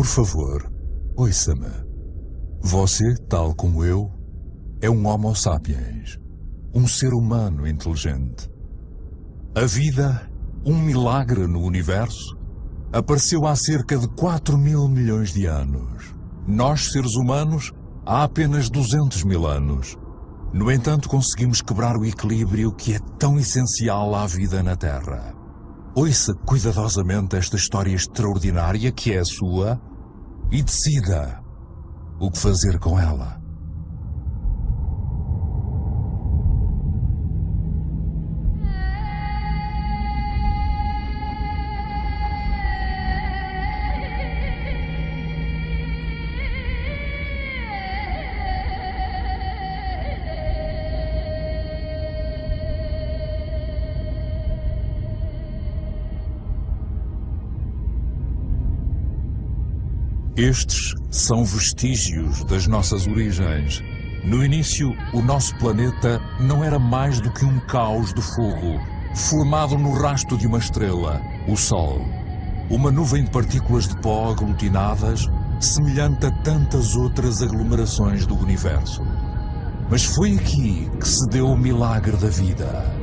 favor, ouça-me. Você, tal como eu, é um Homo sapiens, um ser humano inteligente. A vida, um milagre no universo, apareceu há cerca de 4.000 milhões de anos. Nós, seres humanos, há apenas 200 mil anos. No entanto, conseguimos quebrar o equilíbrio que é tão essencial à vida na Terra. Ouça cuidadosamente esta história extraordinária que é a sua e decida o que fazer com ela. Estes são vestígios das nossas origens. No início, o nosso planeta não era mais do que um caos de fogo, formado no rastro de uma estrela, o Sol. Uma nuvem de partículas de pó aglutinadas, semelhante a tantas outras aglomerações do universo. Mas foi aqui que se deu o milagre da vida.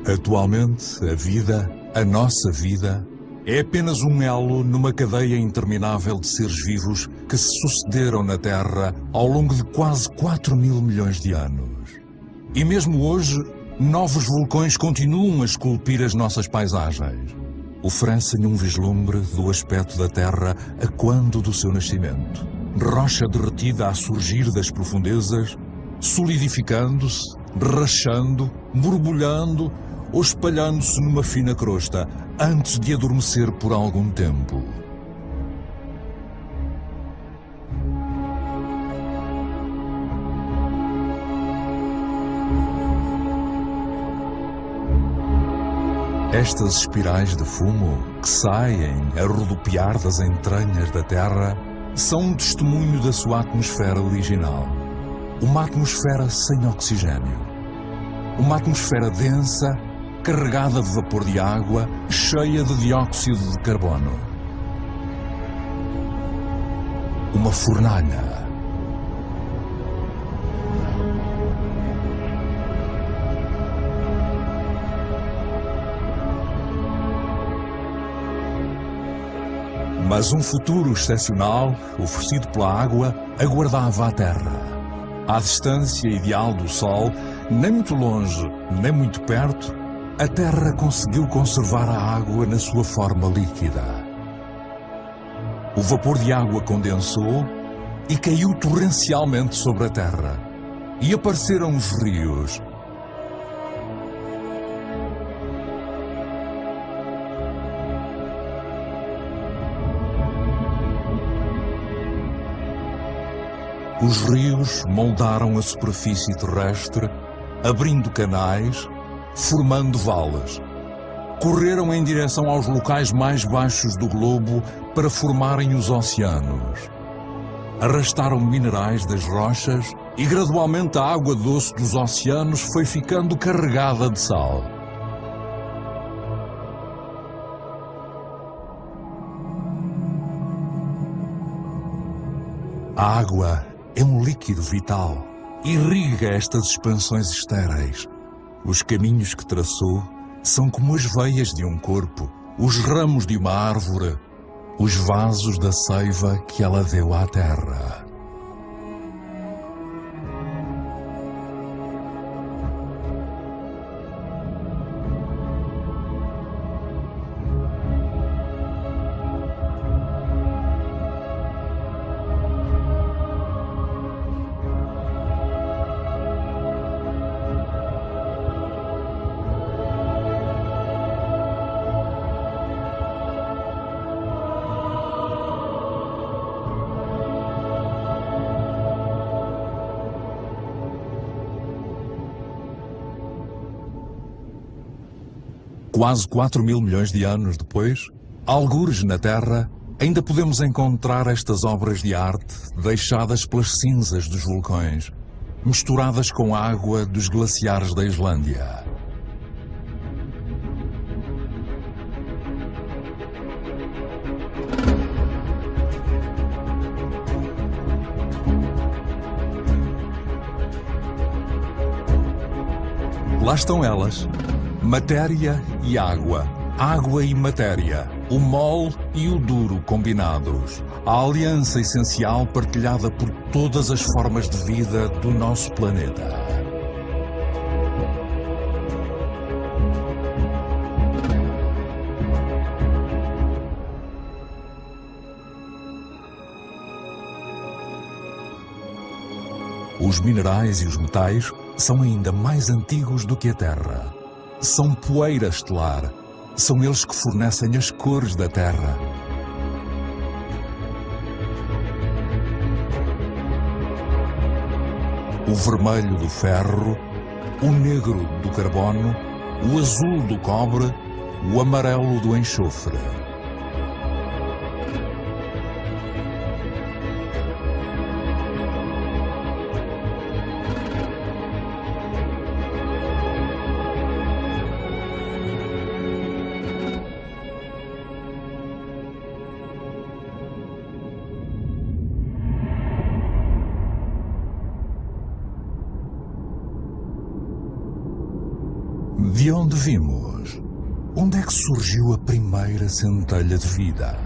Atualmente, a vida, a nossa vida, é apenas um elo numa cadeia interminável de seres vivos que se sucederam na Terra ao longo de quase 4.000 milhões de anos. E mesmo hoje, novos vulcões continuam a esculpir as nossas paisagens, oferecem um vislumbre do aspecto da Terra a quando do seu nascimento. Rocha derretida a surgir das profundezas, solidificando-se, rachando, borbulhando ou espalhando-se numa fina crosta, antes de adormecer por algum tempo. Estas espirais de fumo que saem a rodopiar das entranhas da Terra são um testemunho da sua atmosfera original. Uma atmosfera sem oxigênio. Uma atmosfera densa, carregada de vapor de água, cheia de dióxido de carbono. Uma fornalha. Mas um futuro excepcional, oferecido pela água, aguardava a Terra. À distância ideal do Sol, nem muito longe, nem muito perto, a Terra conseguiu conservar a água na sua forma líquida. O vapor de água condensou e caiu torrencialmente sobre a Terra. E apareceram os rios. Os rios moldaram a superfície terrestre, abrindo canais, formando vales. Correram em direção aos locais mais baixos do globo para formarem os oceanos. Arrastaram minerais das rochas e gradualmente a água doce dos oceanos foi ficando carregada de sal. A água é um líquido vital. Irriga estas expansões estéreis. Os caminhos que traçou são como as veias de um corpo, os ramos de uma árvore, os vasos da seiva que ela deu à terra. Quase 4.000 milhões de anos depois, algures na Terra, ainda podemos encontrar estas obras de arte deixadas pelas cinzas dos vulcões, misturadas com a água dos glaciares da Islândia. Lá estão elas. Matéria e água, água e matéria, o mole e o duro combinados, a aliança essencial partilhada por todas as formas de vida do nosso planeta. Os minerais e os metais são ainda mais antigos do que a Terra. São poeira estelar. São eles que fornecem as cores da Terra. O vermelho do ferro, o negro do carbono, o azul do cobre, o amarelo do enxofre. De onde vimos? Onde é que surgiu a primeira centelha de vida?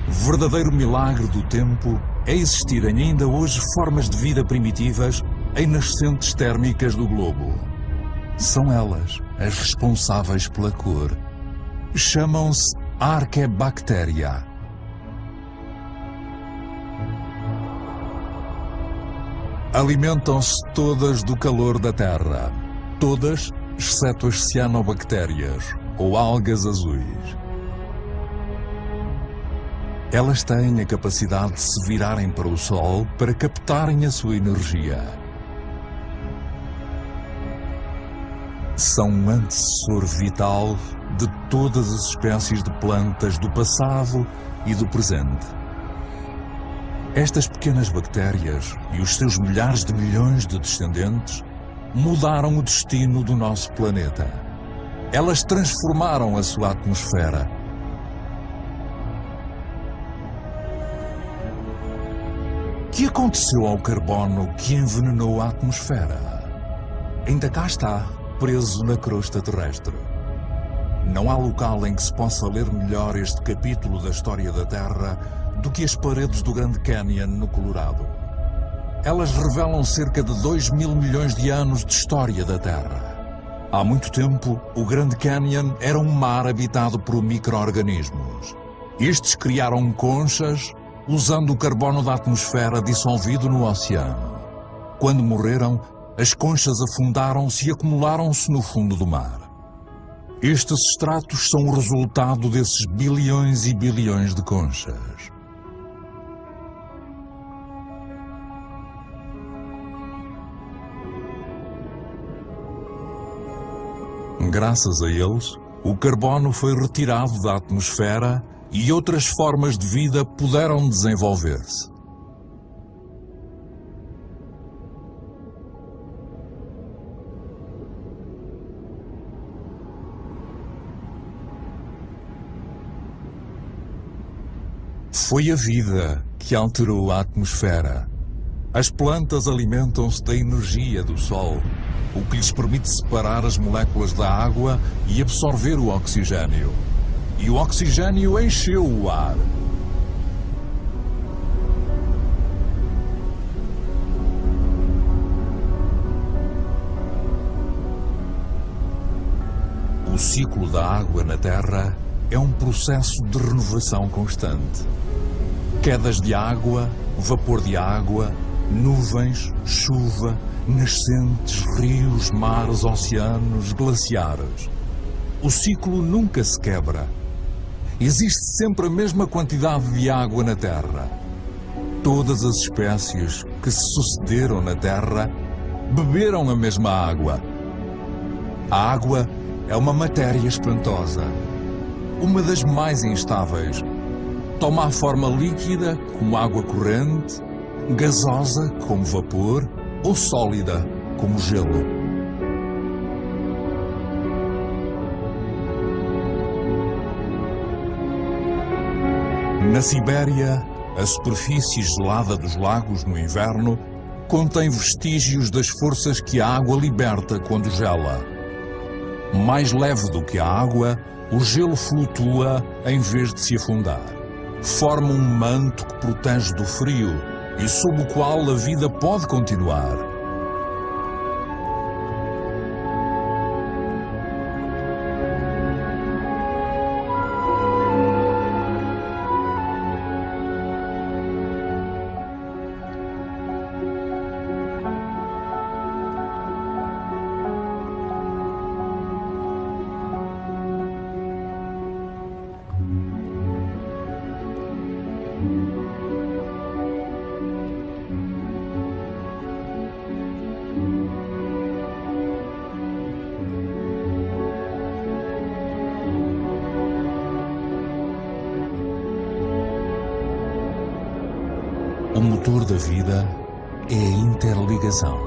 O verdadeiro milagre do tempo é existirem ainda hoje formas de vida primitivas em nascentes térmicas do globo. São elas as responsáveis pela cor. Chamam-se Archaebacteria. Alimentam-se todas do calor da Terra. Todas, exceto as cianobactérias, ou algas azuis. Elas têm a capacidade de se virarem para o Sol para captarem a sua energia. São um antecessor vital de todas as espécies de plantas do passado e do presente. Estas pequenas bactérias e os seus milhares de milhões de descendentes mudaram o destino do nosso planeta. Elas transformaram a sua atmosfera. O que aconteceu ao carbono que envenenou a atmosfera? Ainda cá está, preso na crosta terrestre. Não há local em que se possa ler melhor este capítulo da história da Terra do que as paredes do Grand Canyon, no Colorado. Elas revelam cerca de 2.000 milhões de anos de história da Terra. Há muito tempo, o Grand Canyon era um mar habitado por micro-organismos. Estes criaram conchas usando o carbono da atmosfera dissolvido no oceano. Quando morreram, as conchas afundaram-se e acumularam-se no fundo do mar. Estes estratos são o resultado desses bilhões e bilhões de conchas. Graças a eles, o carbono foi retirado da atmosfera e outras formas de vida puderam desenvolver-se. Foi a vida que alterou a atmosfera. As plantas alimentam-se da energia do Sol, o que lhes permite separar as moléculas da água e absorver o oxigênio. e o oxigênio encheu o ar. O ciclo da água na Terra é um processo de renovação constante. Quedas de água, vapor de água, nuvens, chuva, nascentes, rios, mares, oceanos, glaciares. O ciclo nunca se quebra. Existe sempre a mesma quantidade de água na Terra. Todas as espécies que se sucederam na Terra beberam a mesma água. A água é uma matéria espantosa, uma das mais instáveis. Toma a forma líquida, como água corrente, gasosa, como vapor, ou sólida, como gelo. Na Sibéria, a superfície gelada dos lagos no inverno contém vestígios das forças que a água liberta quando gela. Mais leve do que a água, o gelo flutua em vez de se afundar. Forma um manto que protege do frio e sob o qual a vida pode continuar. O motor da vida é a interligação.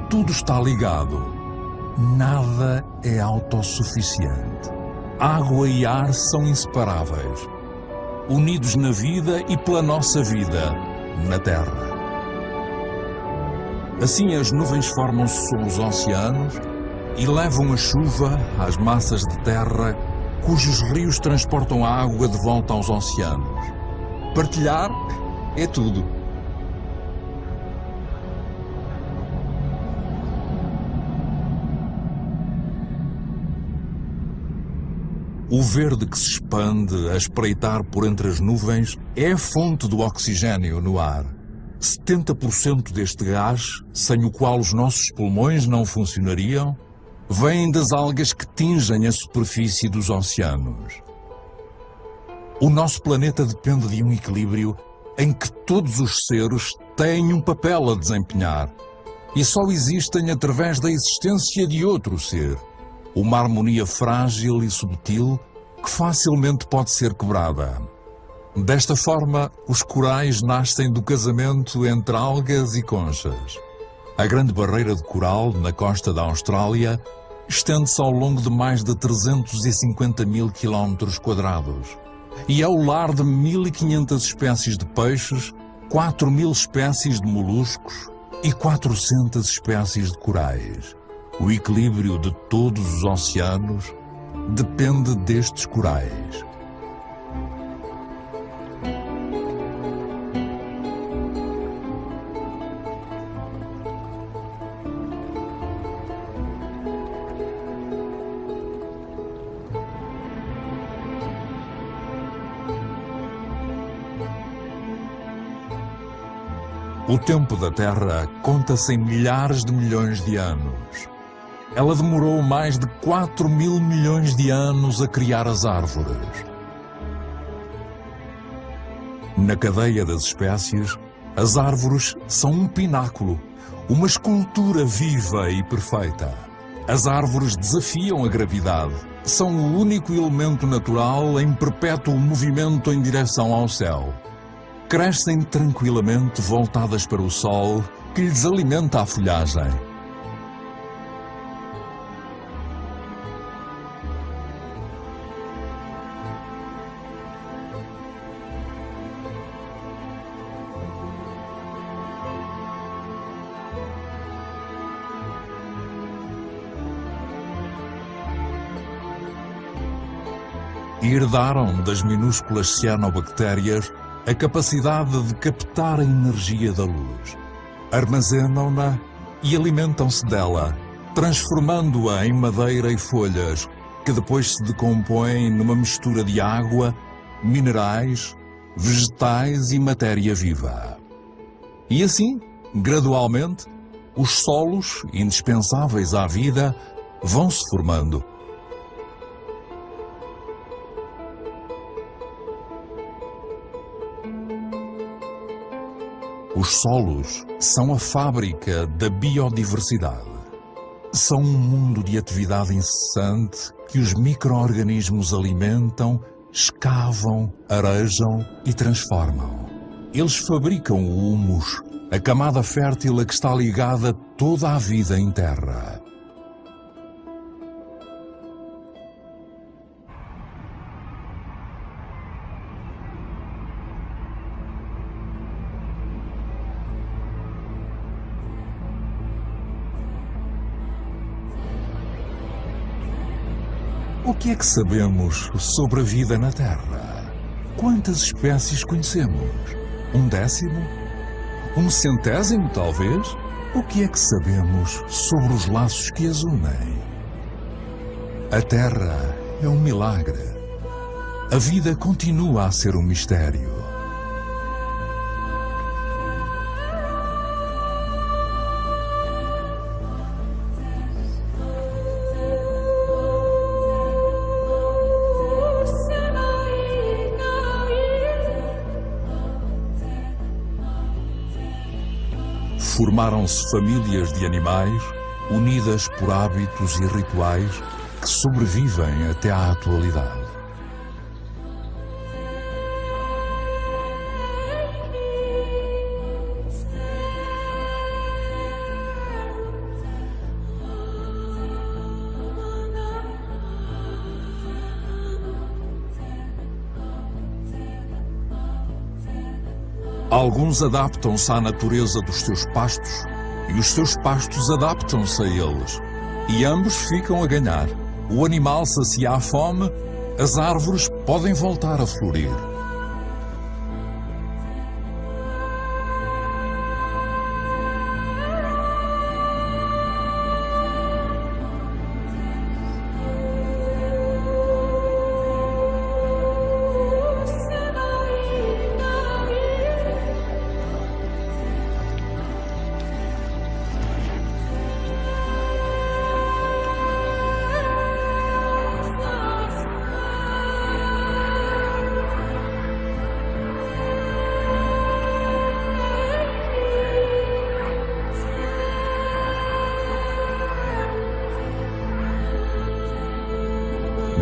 Tudo está ligado. Nada é autossuficiente. Água e ar são inseparáveis, unidos na vida e pela nossa vida na Terra. Assim, as nuvens formam-se sob os oceanos e levam a chuva às massas de terra, cujos rios transportam a água de volta aos oceanos. Partilhar é tudo. O verde que se expande a espreitar por entre as nuvens é a fonte do oxigênio no ar. 70% deste gás, sem o qual os nossos pulmões não funcionariam, vem das algas que tingem a superfície dos oceanos. O nosso planeta depende de um equilíbrio em que todos os seres têm um papel a desempenhar e só existem através da existência de outro ser. Uma harmonia frágil e subtil que facilmente pode ser quebrada. Desta forma, os corais nascem do casamento entre algas e conchas. A grande barreira de coral, na costa da Austrália, estende-se ao longo de mais de 350 mil quilómetros quadrados e é o lar de 1.500 espécies de peixes, 4.000 espécies de moluscos e 400 espécies de corais. O equilíbrio de todos os oceanos depende destes corais. O tempo da Terra conta-se em milhares de milhões de anos. Ela demorou mais de 4.000 milhões de anos a criar as árvores. Na cadeia das espécies, as árvores são um pináculo, uma escultura viva e perfeita. As árvores desafiam a gravidade, são o único elemento natural em perpétuo movimento em direção ao céu. Crescem tranquilamente voltadas para o sol, que lhes alimenta a folhagem. e herdaram das minúsculas cianobactérias a capacidade de captar a energia da luz. Armazenam-na e alimentam-se dela, transformando-a em madeira e folhas, que depois se decompõem numa mistura de água, minerais, vegetais e matéria viva. E assim, gradualmente, os solos, indispensáveis à vida, vão se formando. Os solos são a fábrica da biodiversidade. São um mundo de atividade incessante que os micro-organismos alimentam, escavam, arejam e transformam. Eles fabricam o humus, a camada fértil a que está ligada toda a vida em terra. O que é que sabemos sobre a vida na Terra? Quantas espécies conhecemos? 1/10? 1/100, talvez? O que é que sabemos sobre os laços que as unem? A Terra é um milagre. A vida continua a ser um mistério. Formaram-se famílias de animais, unidas por hábitos e rituais que sobrevivem até à atualidade. Alguns adaptam-se à natureza dos seus pastos e os seus pastos adaptam-se a eles. E ambos ficam a ganhar. O animal sacia a fome, as árvores podem voltar a florir.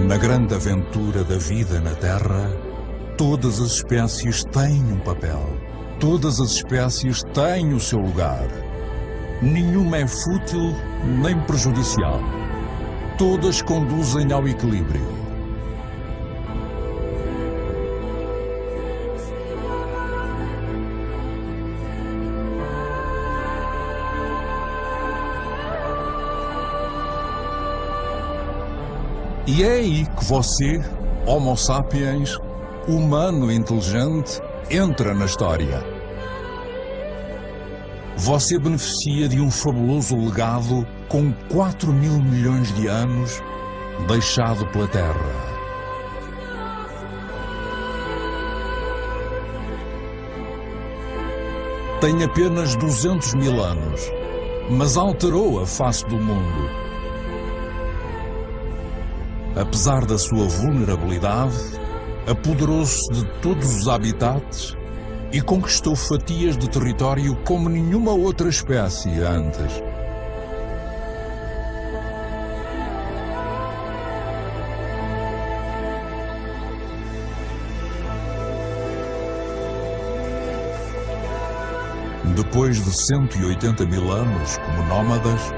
Na grande aventura da vida na Terra, todas as espécies têm um papel. Todas as espécies têm o seu lugar. Nenhuma é fútil nem prejudicial. Todas conduzem ao equilíbrio. E é aí que você, Homo sapiens, humano inteligente, entra na história. Você beneficia de um fabuloso legado com 4.000 milhões de anos deixado pela Terra. Tem apenas 200.000 anos, mas alterou a face do mundo. Apesar da sua vulnerabilidade, apoderou-se de todos os habitats e conquistou fatias de território como nenhuma outra espécie antes. Depois de 180.000 anos como nómadas,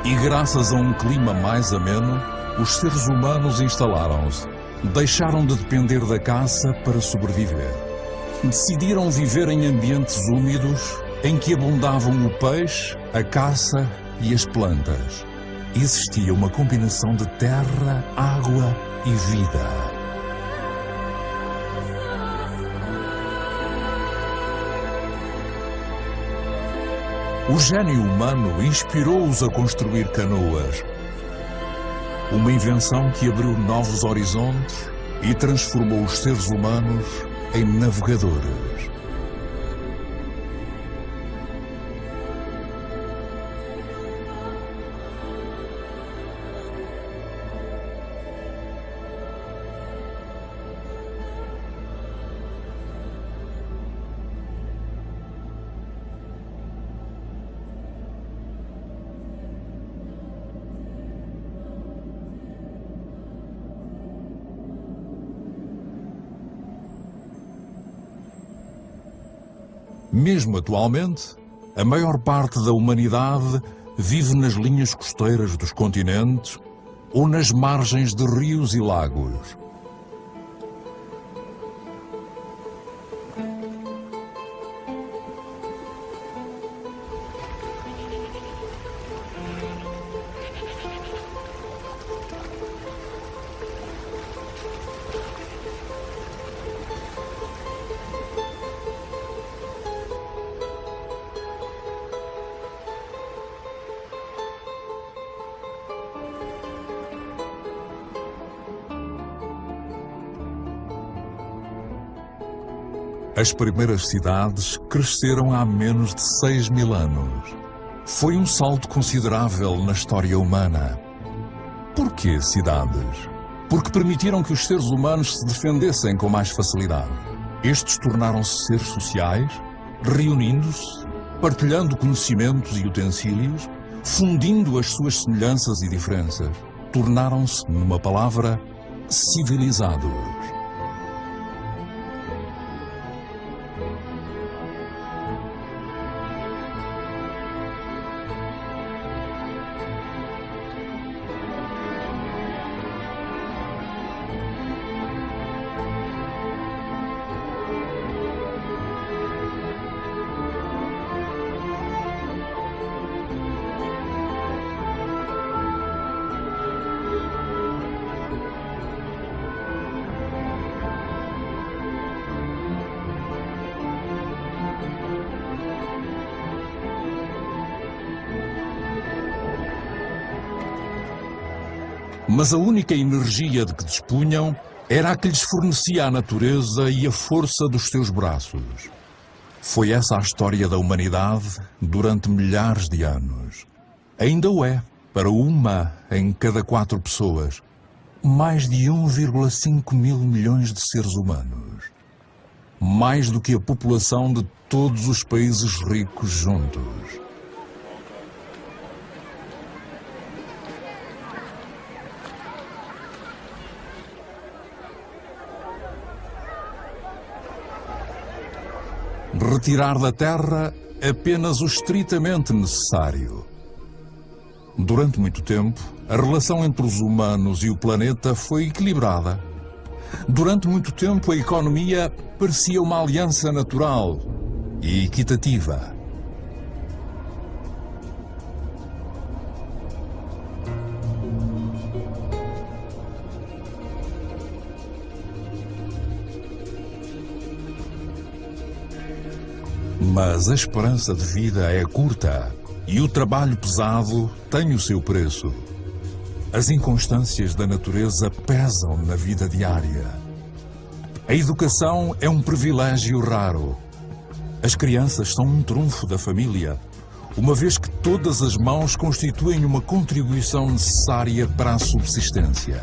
e graças a um clima mais ameno, os seres humanos instalaram-se. Deixaram de depender da caça para sobreviver. Decidiram viver em ambientes úmidos em que abundavam o peixe, a caça e as plantas. Existia uma combinação de terra, água e vida. O gênio humano inspirou-os a construir canoas, uma invenção que abriu novos horizontes e transformou os seres humanos em navegadores. Mesmo atualmente, a maior parte da humanidade vive nas linhas costeiras dos continentes ou nas margens de rios e lagos. As primeiras cidades cresceram há menos de 6.000 anos. Foi um salto considerável na história humana. Por que cidades? Porque permitiram que os seres humanos se defendessem com mais facilidade. Estes tornaram-se seres sociais, reunindo-se, partilhando conhecimentos e utensílios, fundindo as suas semelhanças e diferenças. Tornaram-se, numa palavra, civilizados. Mas a única energia de que dispunham era a que lhes fornecia a natureza e a força dos seus braços. Foi essa a história da humanidade durante milhares de anos. Ainda o é para uma em cada 4 pessoas. Mais de 1,5 mil milhões de seres humanos. Mais do que a população de todos os países ricos juntos. Retirar da Terra apenas o estritamente necessário. Durante muito tempo, a relação entre os humanos e o planeta foi equilibrada. Durante muito tempo, a economia parecia uma aliança natural e equitativa. Mas a esperança de vida é curta e o trabalho pesado tem o seu preço. As inconstâncias da natureza pesam na vida diária. A educação é um privilégio raro. As crianças são um trunfo da família, uma vez que todas as mãos constituem uma contribuição necessária para a subsistência.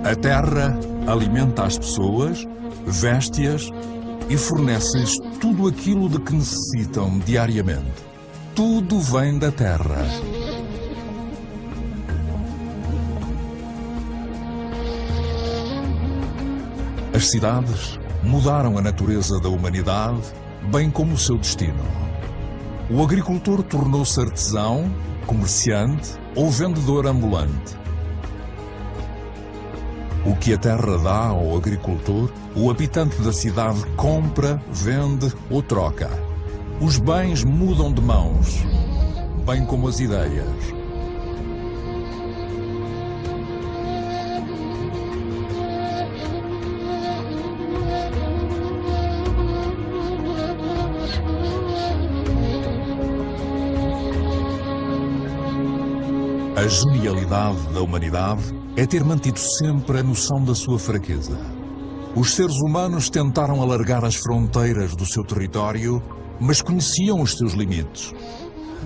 A terra alimenta as pessoas, veste-as e fornece-lhes tudo aquilo de que necessitam diariamente. Tudo vem da terra. As cidades mudaram a natureza da humanidade, bem como o seu destino. O agricultor tornou-se artesão, comerciante ou vendedor ambulante. O que a terra dá ao agricultor, o habitante da cidade compra, vende ou troca. Os bens mudam de mãos, bem como as ideias. A genialidade da humanidade é ter mantido sempre a noção da sua fraqueza. Os seres humanos tentaram alargar as fronteiras do seu território, mas conheciam os seus limites.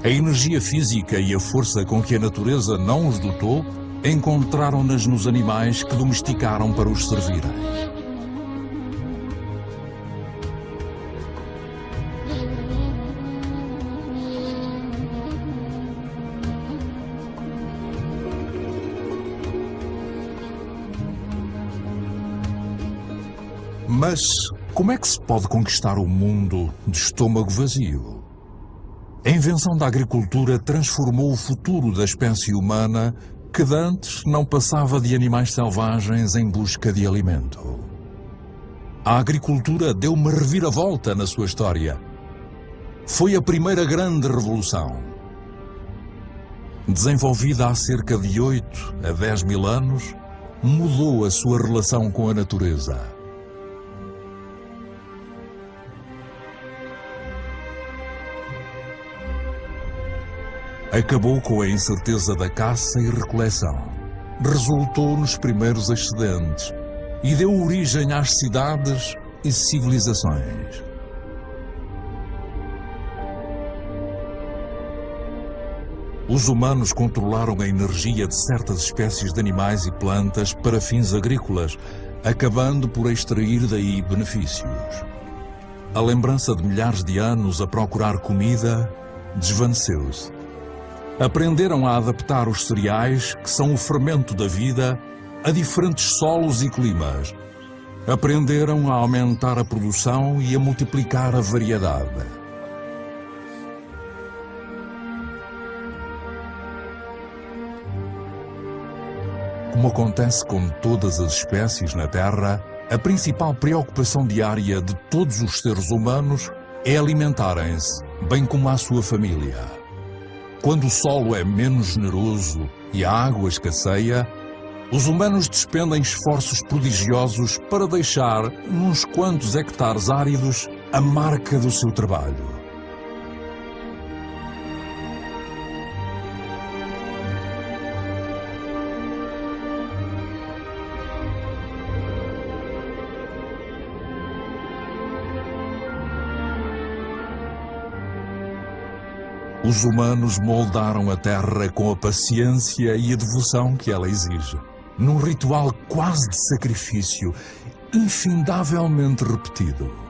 A energia física e a força com que a natureza não os dotou encontraram-nas nos animais que domesticaram para os servirem. Mas como é que se pode conquistar o mundo de estômago vazio? A invenção da agricultura transformou o futuro da espécie humana, que de antes não passava de animais selvagens em busca de alimento. A agricultura deu uma reviravolta na sua história. Foi a primeira grande revolução. Desenvolvida há cerca de 8 a 10 mil anos, mudou a sua relação com a natureza. Acabou com a incerteza da caça e recoleção, resultou nos primeiros excedentes e deu origem às cidades e civilizações. Os humanos controlaram a energia de certas espécies de animais e plantas para fins agrícolas, acabando por extrair daí benefícios. A lembrança de milhares de anos a procurar comida desvaneceu-se. Aprenderam a adaptar os cereais, que são o fermento da vida, a diferentes solos e climas. Aprenderam a aumentar a produção e a multiplicar a variedade. Como acontece com todas as espécies na Terra, a principal preocupação diária de todos os seres humanos é alimentarem-se, bem como a sua família. Quando o solo é menos generoso e a água escasseia, os humanos despendem esforços prodigiosos para deixar, nos quantos hectares áridos, a marca do seu trabalho. Os humanos moldaram a terra com a paciência e a devoção que ela exige, num ritual quase de sacrifício, infindavelmente repetido.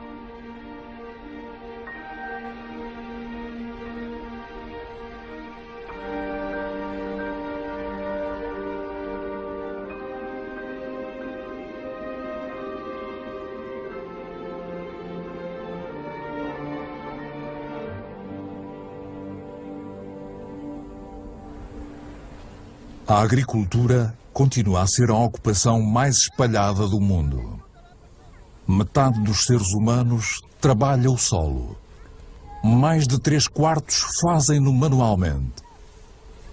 A agricultura continua a ser a ocupação mais espalhada do mundo. Metade dos seres humanos trabalha o solo. Mais de 3/4 fazem-no manualmente.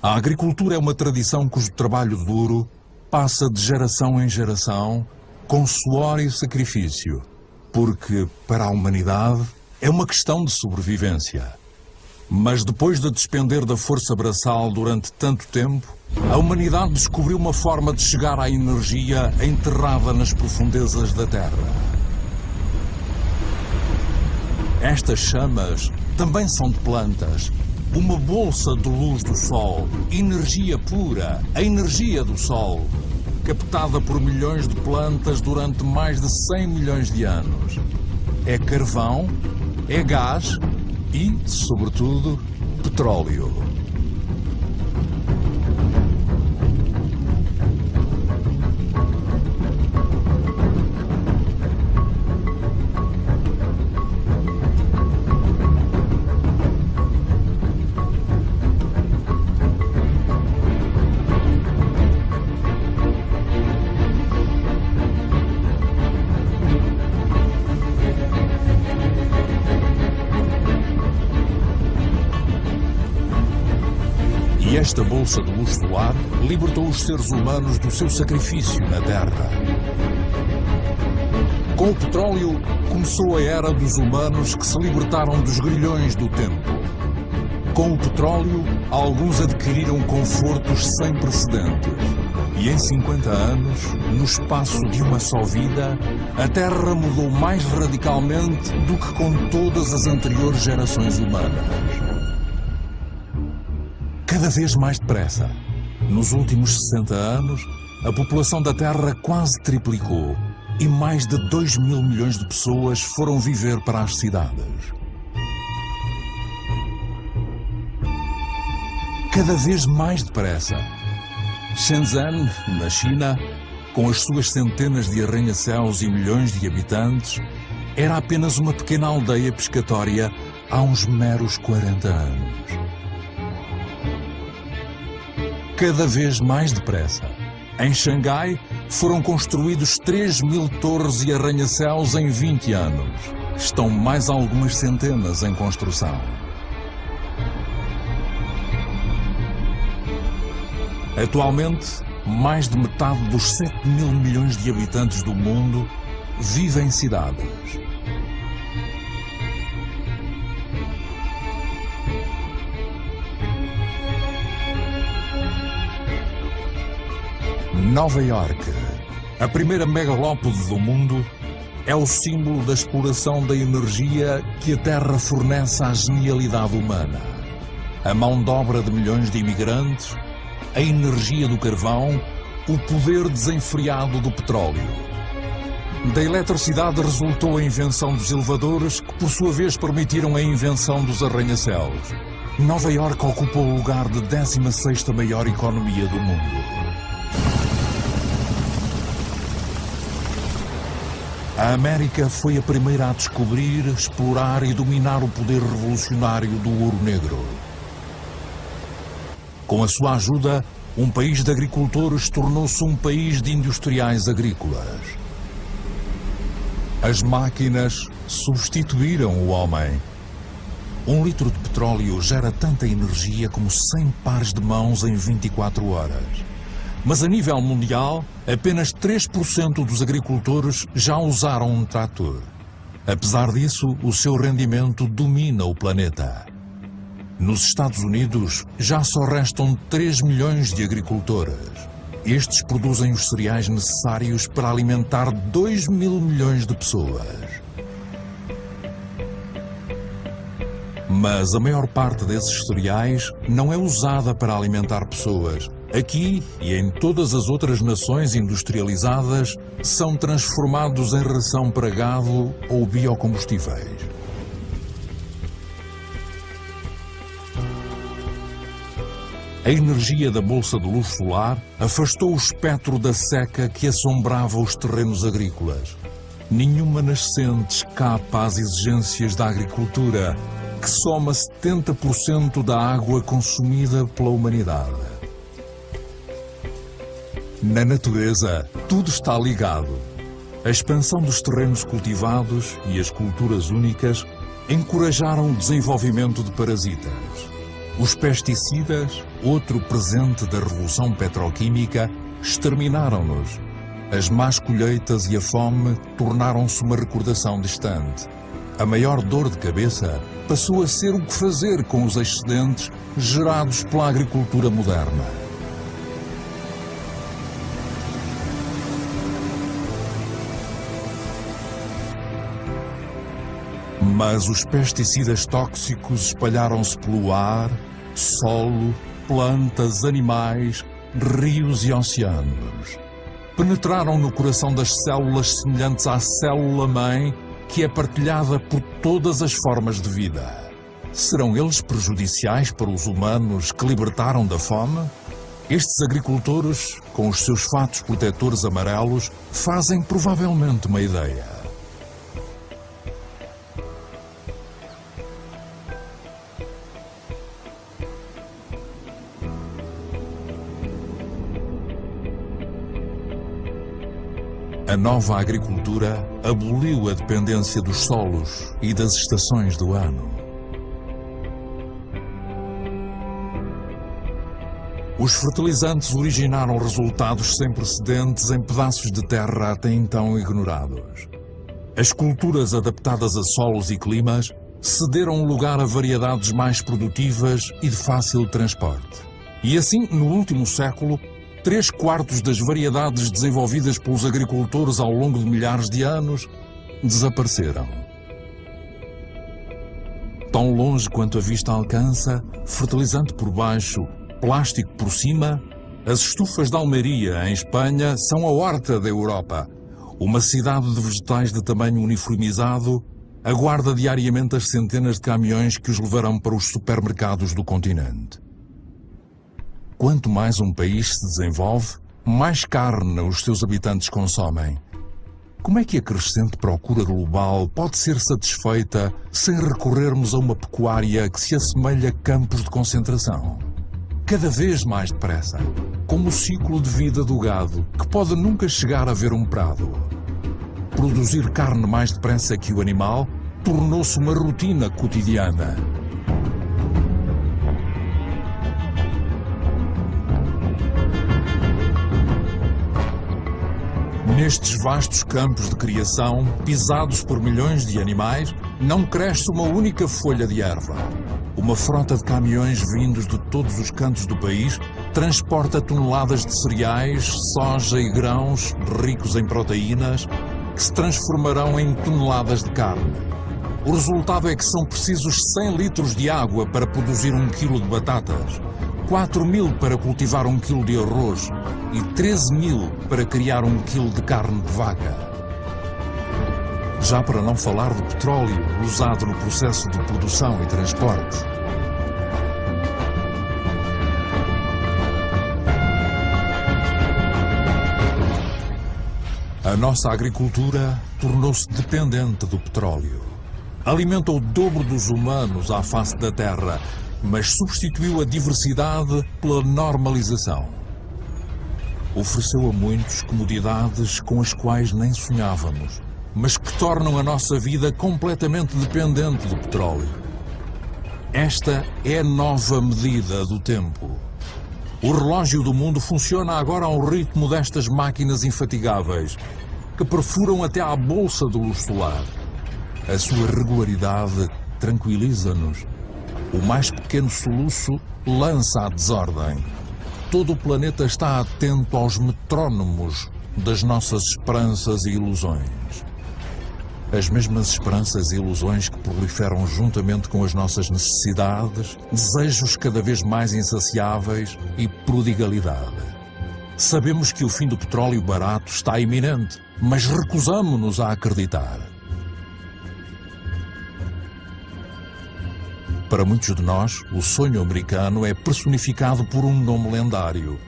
A agricultura é uma tradição cujo trabalho duro passa de geração em geração, com suor e sacrifício, porque, para a humanidade, é uma questão de sobrevivência. Mas depois de despender da força braçal durante tanto tempo, a humanidade descobriu uma forma de chegar à energia enterrada nas profundezas da Terra. Estas chamas também são de plantas, uma bolsa de luz do Sol, energia pura, a energia do Sol, captada por milhões de plantas durante mais de 100 milhões de anos. É carvão, é gás e, sobretudo, petróleo. E esta bolsa de luz solar libertou os seres humanos do seu sacrifício na Terra. Com o petróleo, começou a era dos humanos que se libertaram dos grilhões do tempo. Com o petróleo, alguns adquiriram confortos sem precedentes. E em 50 anos, no espaço de uma só vida, a Terra mudou mais radicalmente do que com todas as anteriores gerações humanas. Cada vez mais depressa. Nos últimos 60 anos, a população da Terra quase triplicou e mais de 2 mil milhões de pessoas foram viver para as cidades. Cada vez mais depressa. Shenzhen, na China, com as suas centenas de arranha-céus e milhões de habitantes, era apenas uma pequena aldeia pescatória há uns meros 40 anos. Cada vez mais depressa. Em Xangai, foram construídos 3 mil torres e arranha-céus em 20 anos. Estão mais algumas centenas em construção. Atualmente, mais de metade dos 7 mil milhões de habitantes do mundo vivem em cidades. Nova Iorque, a primeira megalópole do mundo, é o símbolo da exploração da energia que a Terra fornece à genialidade humana. A mão de obra de milhões de imigrantes, a energia do carvão, o poder desenfreado do petróleo. Da eletricidade resultou a invenção dos elevadores, que por sua vez permitiram a invenção dos arranha-céus. Nova Iorque ocupa o lugar de 16ª maior economia do mundo. A América foi a primeira a descobrir, explorar e dominar o poder revolucionário do ouro negro. Com a sua ajuda, um país de agricultores tornou-se um país de industriais agrícolas. As máquinas substituíram o homem. 1 litro de petróleo gera tanta energia como 100 pares de mãos em 24 horas. Mas a nível mundial, apenas 3% dos agricultores já usaram um trator. Apesar disso, o seu rendimento domina o planeta. Nos Estados Unidos, já só restam 3 milhões de agricultores. Estes produzem os cereais necessários para alimentar 2 mil milhões de pessoas. Mas a maior parte desses cereais não é usada para alimentar pessoas. Aqui e em todas as outras nações industrializadas, são transformados em ração para gado ou biocombustíveis. A energia da bolsa de luz solar afastou o espectro da seca que assombrava os terrenos agrícolas. Nenhuma nascente escapa às exigências da agricultura, que soma 70% da água consumida pela humanidade. Na natureza, tudo está ligado. A expansão dos terrenos cultivados e as culturas únicas encorajaram o desenvolvimento de parasitas. Os pesticidas, outro presente da revolução petroquímica, exterminaram-nos. As más colheitas e a fome tornaram-se uma recordação distante. A maior dor de cabeça passou a ser o que fazer com os excedentes gerados pela agricultura moderna. Mas os pesticidas tóxicos espalharam-se pelo ar, solo, plantas, animais, rios e oceanos. Penetraram no coração das células semelhantes à célula-mãe, que é partilhada por todas as formas de vida. Serão eles prejudiciais para os humanos que libertaram da fome? Estes agricultores, com os seus fatos protetores amarelos, fazem provavelmente uma ideia. A nova agricultura aboliu a dependência dos solos e das estações do ano. Os fertilizantes originaram resultados sem precedentes em pedaços de terra até então ignorados. As culturas adaptadas a solos e climas cederam lugar a variedades mais produtivas e de fácil transporte. E assim, no último século, 3/4 das variedades desenvolvidas pelos agricultores ao longo de milhares de anos desapareceram. Tão longe quanto a vista alcança, fertilizante por baixo, plástico por cima, as estufas de Almeria, em Espanha, são a horta da Europa. Uma cidade de vegetais de tamanho uniformizado aguarda diariamente as centenas de caminhões que os levarão para os supermercados do continente. Quanto mais um país se desenvolve, mais carne os seus habitantes consomem. Como é que a crescente procura global pode ser satisfeita sem recorrermos a uma pecuária que se assemelha a campos de concentração? Cada vez mais depressa, como o ciclo de vida do gado, que pode nunca chegar a ver um prado. Produzir carne mais depressa que o animal tornou-se uma rotina cotidiana. Nestes vastos campos de criação, pisados por milhões de animais, não cresce uma única folha de erva. Uma frota de caminhões vindos de todos os cantos do país transporta toneladas de cereais, soja e grãos ricos em proteínas que se transformarão em toneladas de carne. O resultado é que são precisos 100 litros de água para produzir 1 quilo de batatas, 4.000 para cultivar 1 quilo de arroz e 13.000 para criar 1 quilo de carne de vaca. Já para não falar do petróleo usado no processo de produção e transporte. A nossa agricultura tornou-se dependente do petróleo. Alimenta o dobro dos humanos à face da terra, mas substituiu a diversidade pela normalização. Ofereceu a muitos comodidades com as quais nem sonhávamos, mas que tornam a nossa vida completamente dependente do petróleo. Esta é a nova medida do tempo. O relógio do mundo funciona agora ao ritmo destas máquinas infatigáveis, que perfuram até à bolsa do luz solar. A sua regularidade tranquiliza-nos. O mais pequeno soluço lança a desordem. Todo o planeta está atento aos metrónomos das nossas esperanças e ilusões. As mesmas esperanças e ilusões que proliferam juntamente com as nossas necessidades, desejos cada vez mais insaciáveis e prodigalidade. Sabemos que o fim do petróleo barato está iminente, mas recusamo-nos a acreditar. Para muitos de nós, o sonho americano é personificado por um nome lendário: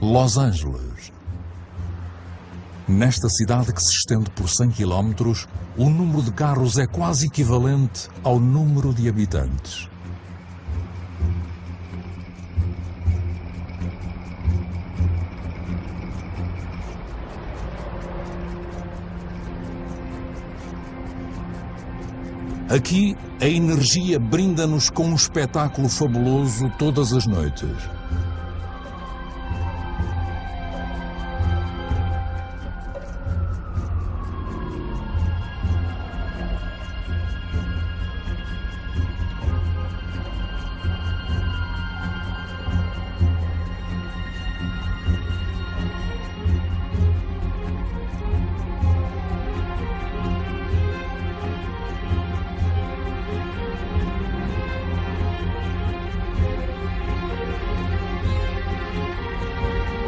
Los Angeles. Nesta cidade que se estende por 100 km, o número de carros é quase equivalente ao número de habitantes. Aqui, a energia brinda-nos com um espetáculo fabuloso todas as noites.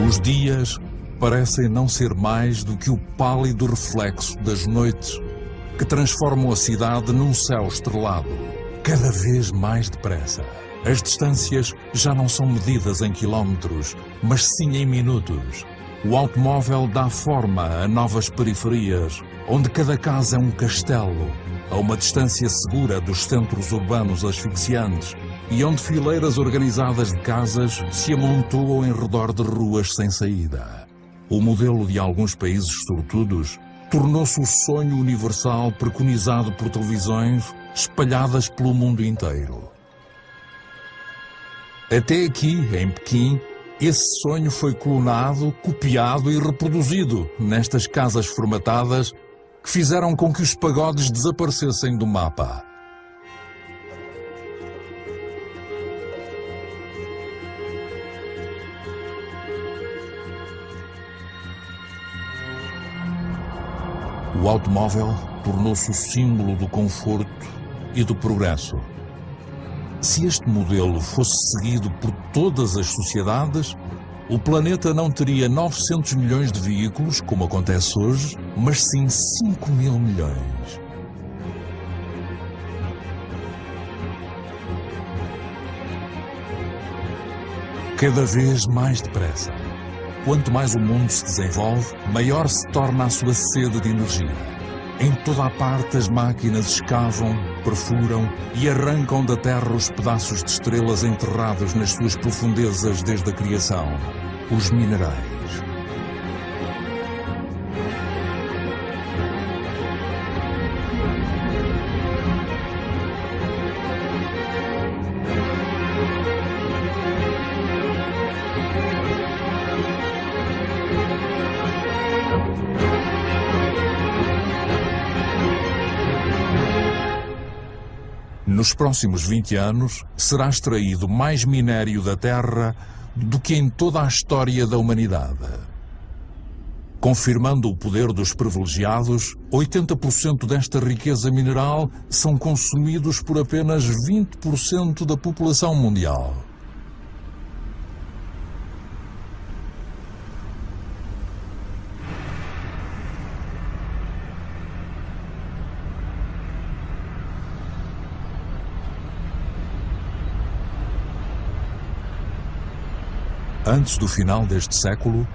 Os dias parecem não ser mais do que o pálido reflexo das noites que transformam a cidade num céu estrelado, cada vez mais depressa. As distâncias já não são medidas em quilómetros, mas sim em minutos. O automóvel dá forma a novas periferias, onde cada casa é um castelo, a uma distância segura dos centros urbanos asfixiantes, e onde fileiras organizadas de casas se amontoam em redor de ruas sem saída. O modelo de alguns países sortudos tornou-se o sonho universal preconizado por televisões espalhadas pelo mundo inteiro. Até aqui, em Pequim, esse sonho foi clonado, copiado e reproduzido nestas casas formatadas que fizeram com que os pagodes desaparecessem do mapa. O automóvel tornou-se o símbolo do conforto e do progresso. Se este modelo fosse seguido por todas as sociedades, o planeta não teria 900 milhões de veículos, como acontece hoje, mas sim 5.000 milhões. Cada vez mais depressa. Quanto mais o mundo se desenvolve, maior se torna a sua sede de energia. Em toda a parte as máquinas escavam, perfuram e arrancam da terra os pedaços de estrelas enterrados nas suas profundezas desde a criação, os minerais. Nos próximos 20 anos, será extraído mais minério da Terra do que em toda a história da humanidade. Confirmando o poder dos privilegiados, 80% desta riqueza mineral são consumidos por apenas 20% da população mundial. Antes do final deste século,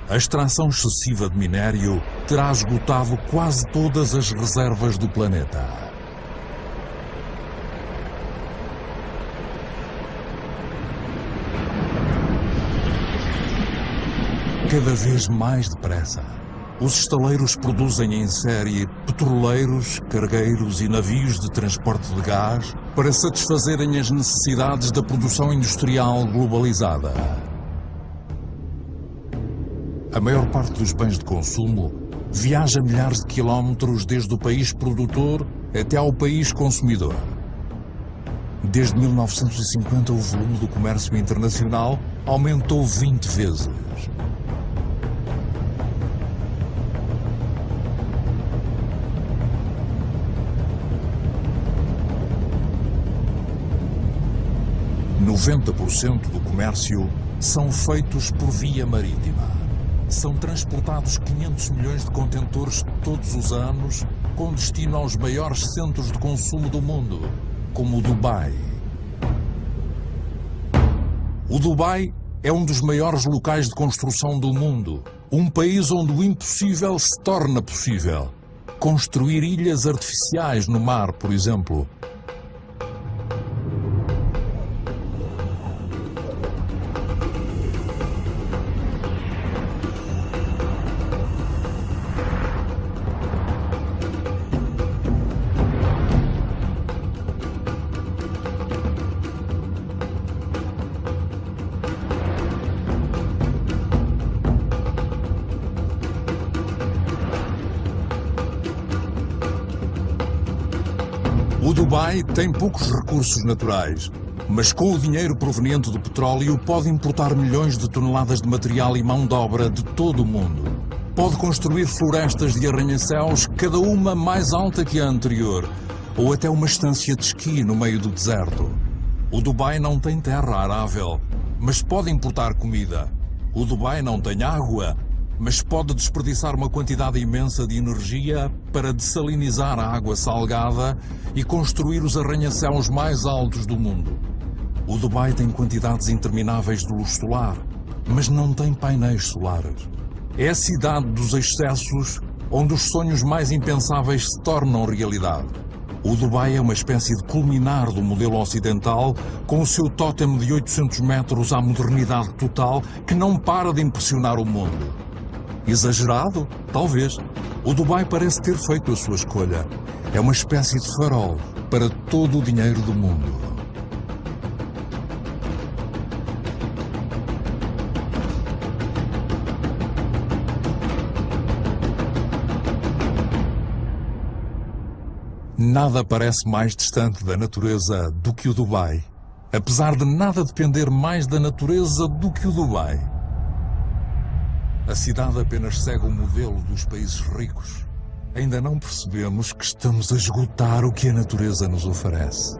a extração excessiva de minério terá esgotado quase todas as reservas do planeta. Cada vez mais depressa, os estaleiros produzem em série petroleiros, cargueiros e navios de transporte de gás para satisfazerem as necessidades da produção industrial globalizada. A maior parte dos bens de consumo viaja milhares de quilómetros desde o país produtor até ao país consumidor. Desde 1950, o volume do comércio internacional aumentou 20 vezes. « 90% do comércio são feitos por via marítima. São transportados 500 milhões de contentores todos os anos, com destino aos maiores centros de consumo do mundo, como o Dubai. O Dubai é um dos maiores locais de construção do mundo, um país onde o impossível se torna possível. Construir ilhas artificiais no mar, por exemplo. O Dubai tem poucos recursos naturais, mas com o dinheiro proveniente do petróleo pode importar milhões de toneladas de material e mão de obra de todo o mundo. Pode construir florestas de arranha-céus, cada uma mais alta que a anterior, ou até uma estância de esqui no meio do deserto. O Dubai não tem terra arável, mas pode importar comida. O Dubai não tem água, mas pode desperdiçar uma quantidade imensa de energia para dessalinizar a água salgada e construir os arranha-céus mais altos do mundo. O Dubai tem quantidades intermináveis de luz solar, mas não tem painéis solares. É a cidade dos excessos, onde os sonhos mais impensáveis se tornam realidade. O Dubai é uma espécie de culminar do modelo ocidental, com o seu tótem de 800 metros à modernidade total, que não para de impressionar o mundo. Exagerado? Talvez. O Dubai parece ter feito a sua escolha. É uma espécie de farol para todo o dinheiro do mundo. Nada parece mais distante da natureza do que o Dubai, apesar de nada depender mais da natureza do que o Dubai. A cidade apenas segue o modelo dos países ricos, ainda não percebemos que estamos a esgotar o que a natureza nos oferece.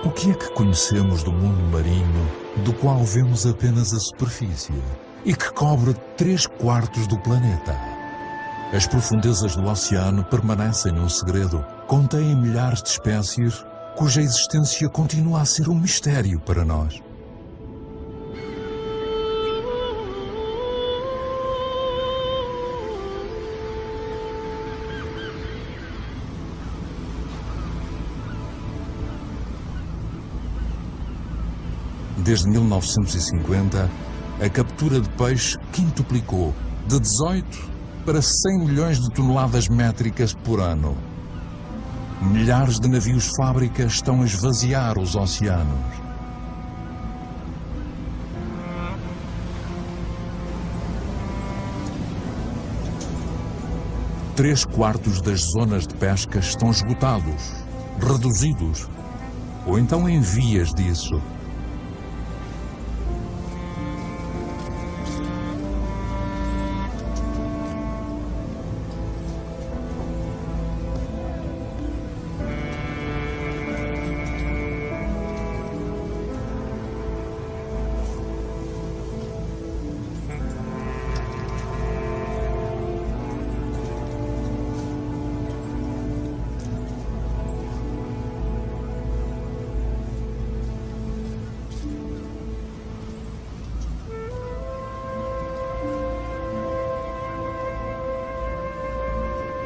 O que é que conhecemos do mundo marinho, do qual vemos apenas a superfície, e que cobre 3/4 do planeta? As profundezas do oceano permanecem um segredo, contêm milhares de espécies, cuja existência continua a ser um mistério para nós. Desde 1950, a captura de peixe quintuplicou, de 18 para 100 milhões de toneladas métricas por ano. Milhares de navios-fábrica estão a esvaziar os oceanos. Três quartos das zonas de pesca estão esgotados, reduzidos, ou então em vias disso.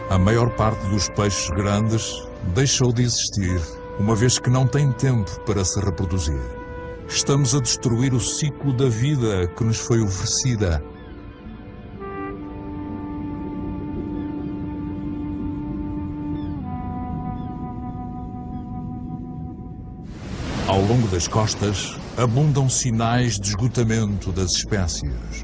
A maior parte dos peixes grandes deixou de existir, uma vez que não tem tempo para se reproduzir. Estamos a destruir o ciclo da vida que nos foi oferecida. Ao longo das costas, abundam sinais de esgotamento das espécies.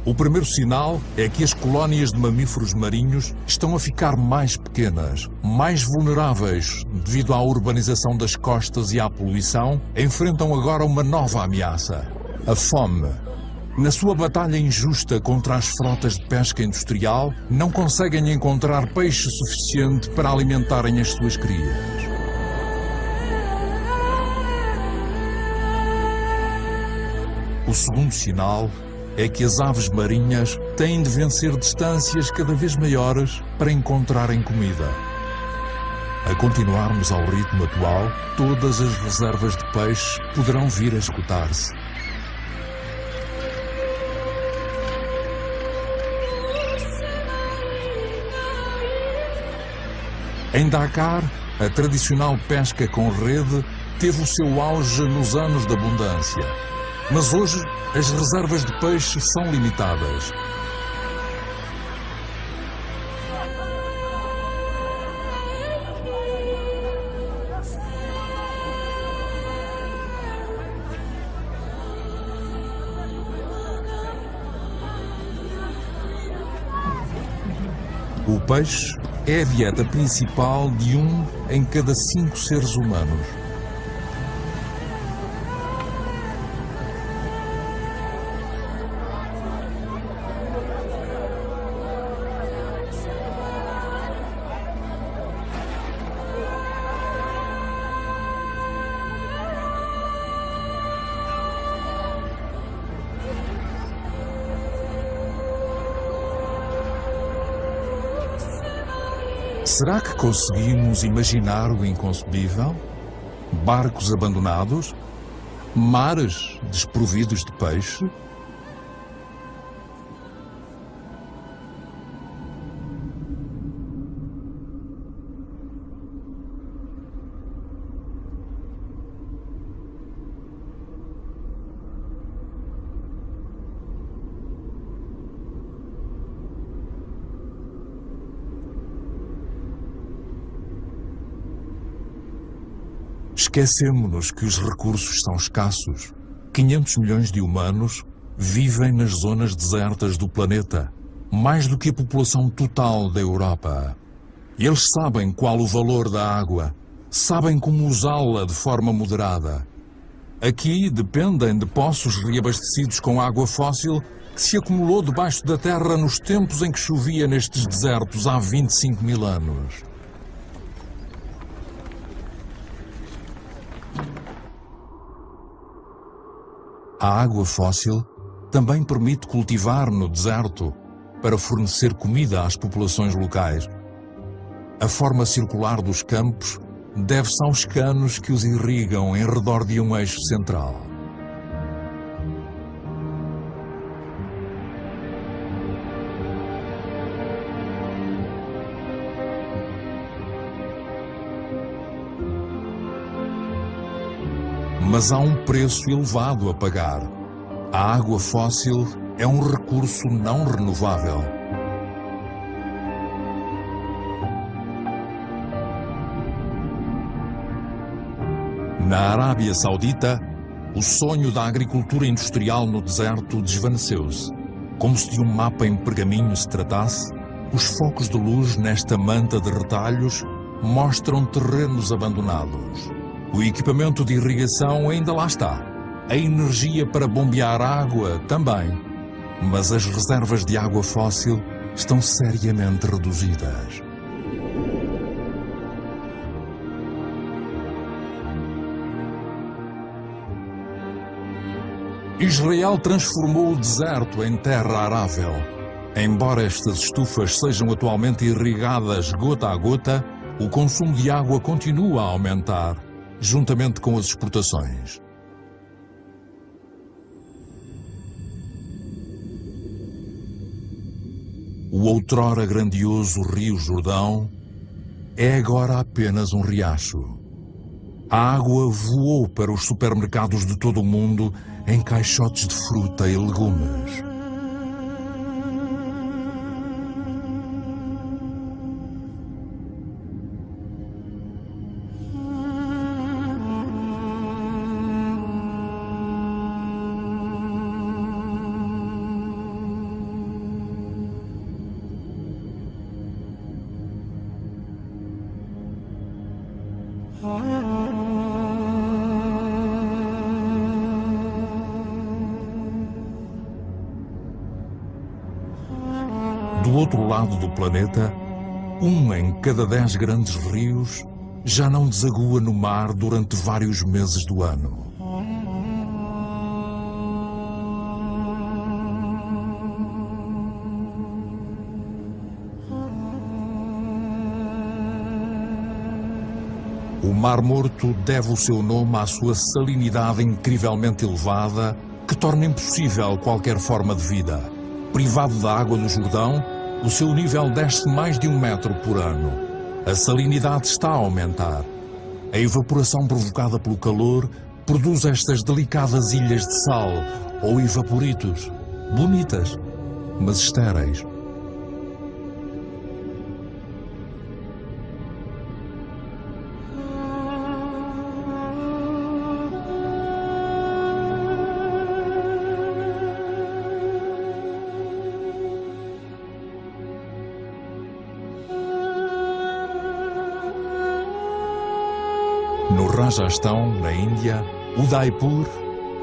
O primeiro sinal é que as colónias de mamíferos marinhos estão a ficar mais pequenas, mais vulneráveis devido à urbanização das costas e à poluição, enfrentam agora uma nova ameaça: a fome. Na sua batalha injusta contra as frotas de pesca industrial, não conseguem encontrar peixe suficiente para alimentarem as suas crias. O segundo sinal é que as aves marinhas têm de vencer distâncias cada vez maiores para encontrarem comida. A continuarmos ao ritmo atual, todas as reservas de peixe poderão vir a esgotar-se. Em Dakar, a tradicional pesca com rede teve o seu auge nos anos de abundância. Mas hoje, as reservas de peixe são limitadas. O peixe é a dieta principal de 1 em cada 5 seres humanos. Será que conseguimos imaginar o inconcebível? Barcos abandonados? Mares desprovidos de peixe? Esquecemo-nos que os recursos são escassos. 500 milhões de humanos vivem nas zonas desertas do planeta, mais do que a população total da Europa. Eles sabem qual o valor da água, sabem como usá-la de forma moderada. Aqui dependem de poços reabastecidos com água fóssil que se acumulou debaixo da terra nos tempos em que chovia nestes desertos há 25 mil anos. A água fóssil também permite cultivar no deserto para fornecer comida às populações locais. A forma circular dos campos deve-se aos canos que os irrigam em redor de um eixo central. Mas há um preço elevado a pagar. A água fóssil é um recurso não renovável. Na Arábia Saudita, o sonho da agricultura industrial no deserto desvaneceu-se. Como se de um mapa em pergaminho se tratasse, os focos de luz nesta manta de retalhos mostram terrenos abandonados. O equipamento de irrigação ainda lá está. A energia para bombear água também. Mas as reservas de água fóssil estão seriamente reduzidas. Israel transformou o deserto em terra arável. Embora estas estufas sejam atualmente irrigadas gota a gota, o consumo de água continua a aumentar, juntamente com as exportações. O outrora grandioso Rio Jordão é agora apenas um riacho. A água voou para os supermercados de todo o mundo em caixotes de fruta e legumes. Do outro lado do planeta, 1 em cada 10 grandes rios já não desagua no mar durante vários meses do ano. O Mar Morto deve o seu nome à sua salinidade incrivelmente elevada, que torna impossível qualquer forma de vida. Privado da água do Jordão, o seu nível desce mais de 1 metro por ano. A salinidade está a aumentar. A evaporação provocada pelo calor produz estas delicadas ilhas de sal, ou evaporitos, bonitas, mas estéreis. No Rajastão, na Índia, Udaipur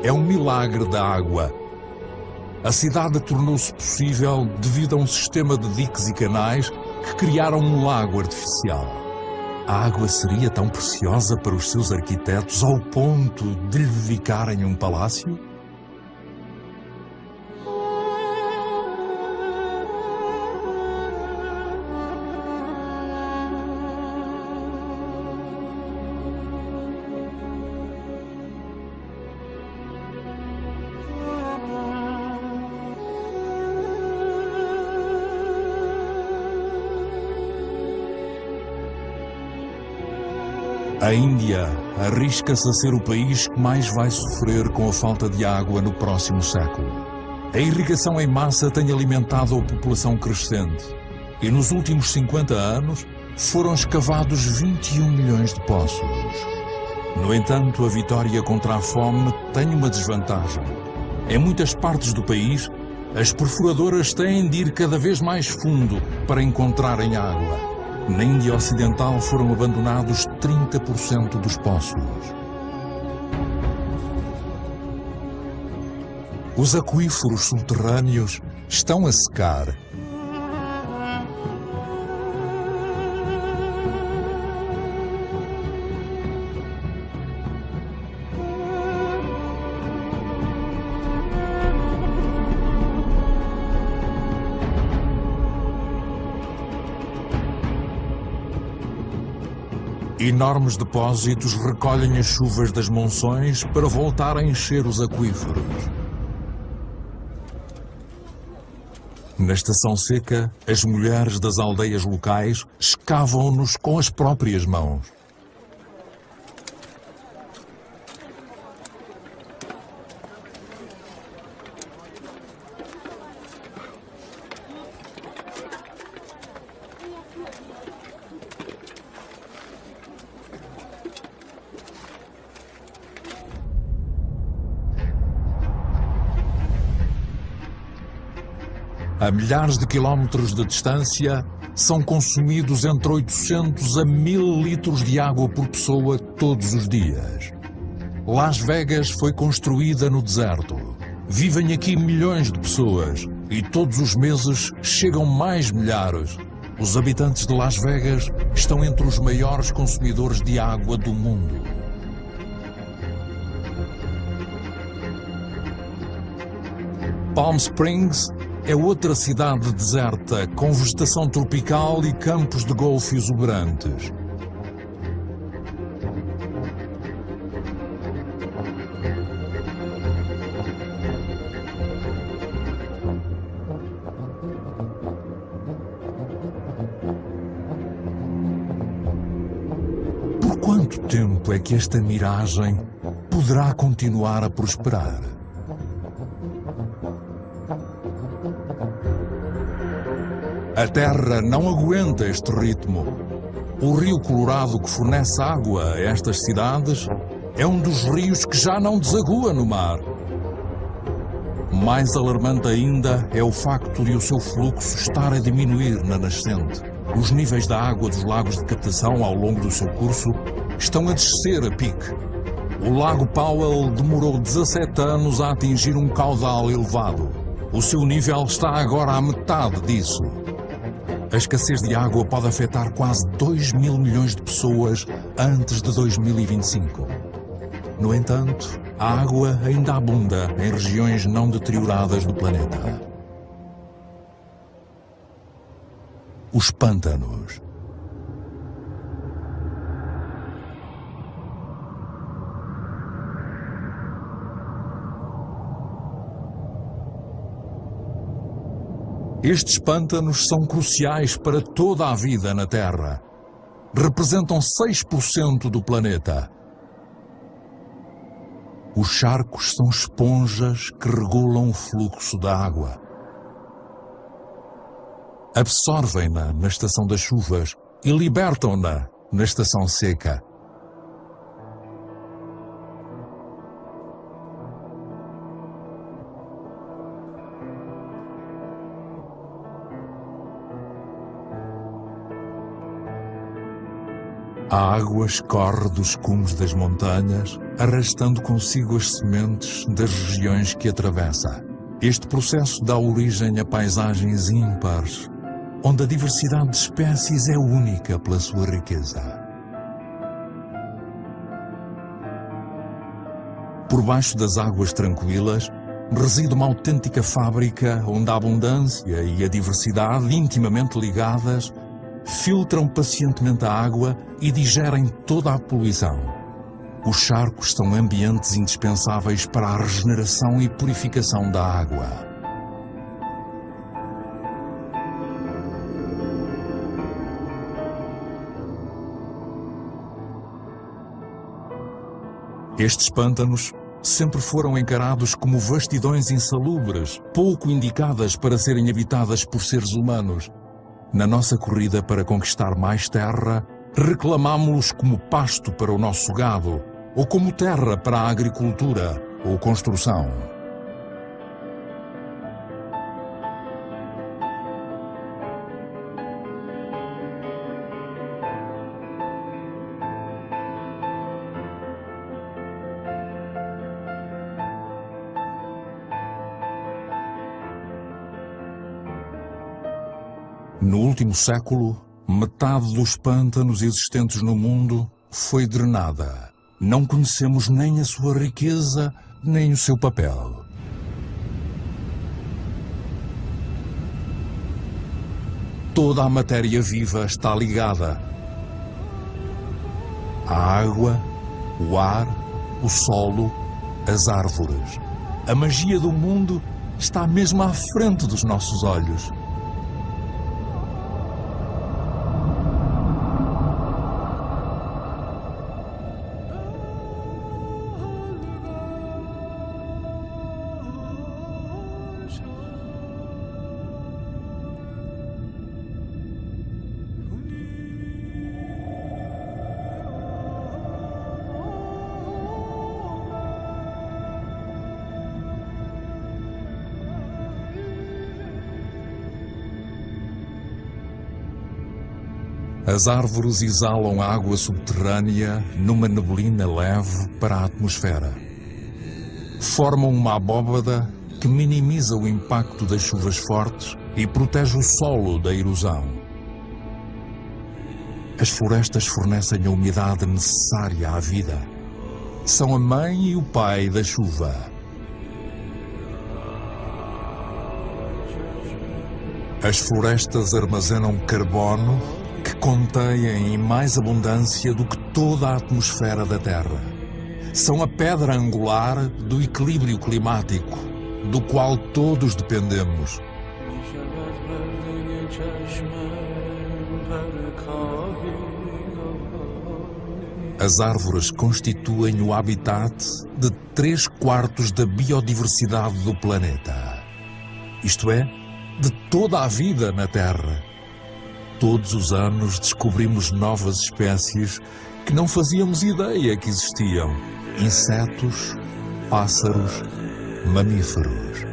é um milagre da água. A cidade tornou-se possível devido a um sistema de diques e canais que criaram um lago artificial. A água seria tão preciosa para os seus arquitetos ao ponto de lhe dedicarem um palácio? A Índia arrisca-se a ser o país que mais vai sofrer com a falta de água no próximo século. A irrigação em massa tem alimentado a população crescente e nos últimos 50 anos foram escavados 21 milhões de poços. No entanto, a vitória contra a fome tem uma desvantagem. Em muitas partes do país, as perfuradoras têm de ir cada vez mais fundo para encontrarem água. Na Índia Ocidental foram abandonados 30% dos poços. Os aquíferos subterrâneos estão a secar. Enormes depósitos recolhem as chuvas das monções para voltar a encher os aquíferos. Na estação seca, as mulheres das aldeias locais escavam-nos com as próprias mãos. A milhares de quilómetros de distância, são consumidos entre 800 a 1000 litros de água por pessoa todos os dias. Las Vegas foi construída no deserto. Vivem aqui milhões de pessoas e todos os meses chegam mais milhares. Os habitantes de Las Vegas estão entre os maiores consumidores de água do mundo. Palm Springs é outra cidade deserta, com vegetação tropical e campos de golfe exuberantes. Por quanto tempo é que esta miragem poderá continuar a prosperar? A Terra não aguenta este ritmo. O rio Colorado, que fornece água a estas cidades, é um dos rios que já não desagua no mar. Mais alarmante ainda é o facto de o seu fluxo estar a diminuir na nascente. Os níveis da água dos lagos de captação ao longo do seu curso estão a descer a pique. O Lago Powell demorou 17 anos a atingir um caudal elevado. O seu nível está agora à metade disso. A escassez de água pode afetar quase 2 mil milhões de pessoas antes de 2025. No entanto, a água ainda abunda em regiões não deterioradas do planeta. Os pântanos. Estes pântanos são cruciais para toda a vida na Terra. Representam 6% do planeta. Os charcos são esponjas que regulam o fluxo da água. Absorvem-na na estação das chuvas e libertam-na na estação seca. A água escorre dos cumes das montanhas, arrastando consigo as sementes das regiões que atravessa. Este processo dá origem a paisagens ímpares, onde a diversidade de espécies é única pela sua riqueza. Por baixo das águas tranquilas, reside uma autêntica fábrica onde a abundância e a diversidade, intimamente ligadas, filtram pacientemente a água e digerem toda a poluição. Os charcos são ambientes indispensáveis para a regeneração e purificação da água. Estes pântanos sempre foram encarados como vastidões insalubres, pouco indicadas para serem habitadas por seres humanos. Na nossa corrida para conquistar mais terra, reclamámo-los como pasto para o nosso gado, ou como terra para a agricultura ou construção. No último século, metade dos pântanos existentes no mundo foi drenada. Não conhecemos nem a sua riqueza, nem o seu papel. Toda a matéria viva está ligada. A água, o ar, o solo, as árvores. A magia do mundo está mesmo à frente dos nossos olhos. As árvores exalam água subterrânea numa neblina leve para a atmosfera. Formam uma abóbada que minimiza o impacto das chuvas fortes e protege o solo da erosão. As florestas fornecem a umidade necessária à vida. São a mãe e o pai da chuva. As florestas armazenam carbono que contêm em mais abundância do que toda a atmosfera da Terra. São a pedra angular do equilíbrio climático, do qual todos dependemos. As árvores constituem o habitat de 3/4 da biodiversidade do planeta. Isto é, de toda a vida na Terra. Todos os anos descobrimos novas espécies que não fazíamos ideia que existiam. Insetos, pássaros, mamíferos.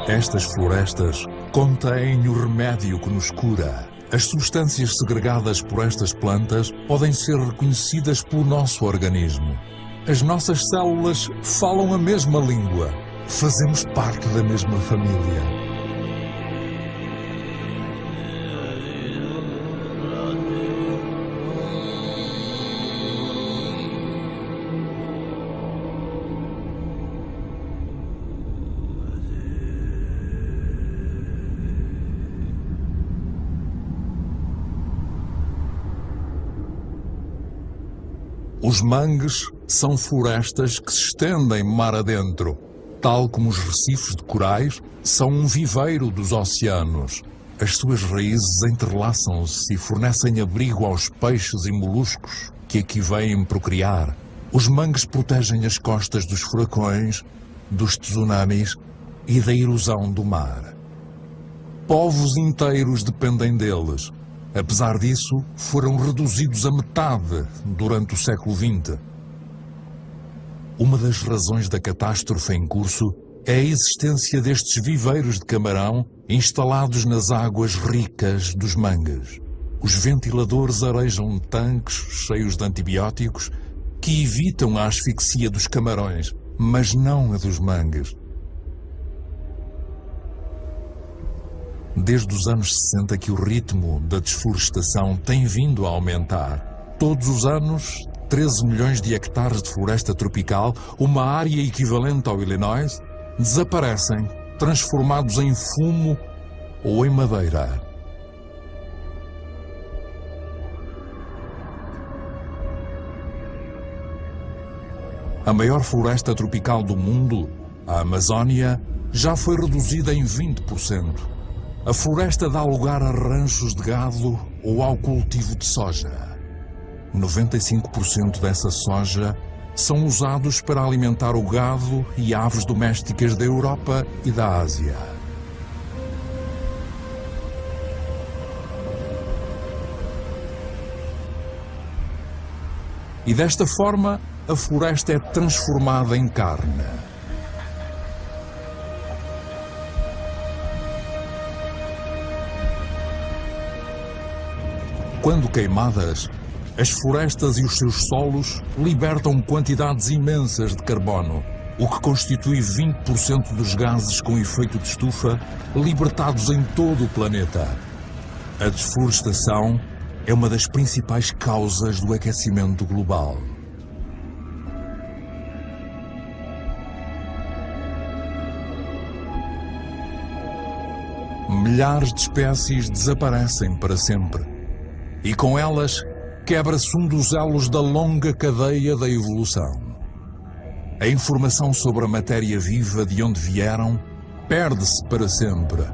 Estas florestas contêm o remédio que nos cura. As substâncias segregadas por estas plantas podem ser reconhecidas pelo nosso organismo. As nossas células falam a mesma língua. Fazemos parte da mesma família. Os mangues são florestas que se estendem mar adentro, tal como os recifes de corais são um viveiro dos oceanos. As suas raízes entrelaçam-se e fornecem abrigo aos peixes e moluscos que aqui vêm procriar. Os mangues protegem as costas dos furacões, dos tsunamis e da erosão do mar. Povos inteiros dependem deles. Apesar disso, foram reduzidos a metade durante o século XX. Uma das razões da catástrofe em curso é a existência destes viveiros de camarão instalados nas águas ricas dos mangues. Os ventiladores arejam tanques cheios de antibióticos que evitam a asfixia dos camarões, mas não a dos mangues. Desde os anos 60 que o ritmo da desflorestação tem vindo a aumentar. Todos os anos, 13 milhões de hectares de floresta tropical, uma área equivalente ao Illinois, desaparecem, transformados em fumo ou em madeira. A maior floresta tropical do mundo, a Amazónia, já foi reduzida em 20%. A floresta dá lugar a ranchos de gado ou ao cultivo de soja. 95% dessa soja são usados para alimentar o gado e aves domésticas da Europa e da Ásia. E desta forma, a floresta é transformada em carne. Quando queimadas, as florestas e os seus solos libertam quantidades imensas de carbono, o que constitui 20% dos gases com efeito de estufa libertados em todo o planeta. A desflorestação é uma das principais causas do aquecimento global. Milhares de espécies desaparecem para sempre. E com elas, quebra-se um dos elos da longa cadeia da evolução. A informação sobre a matéria viva de onde vieram perde-se para sempre.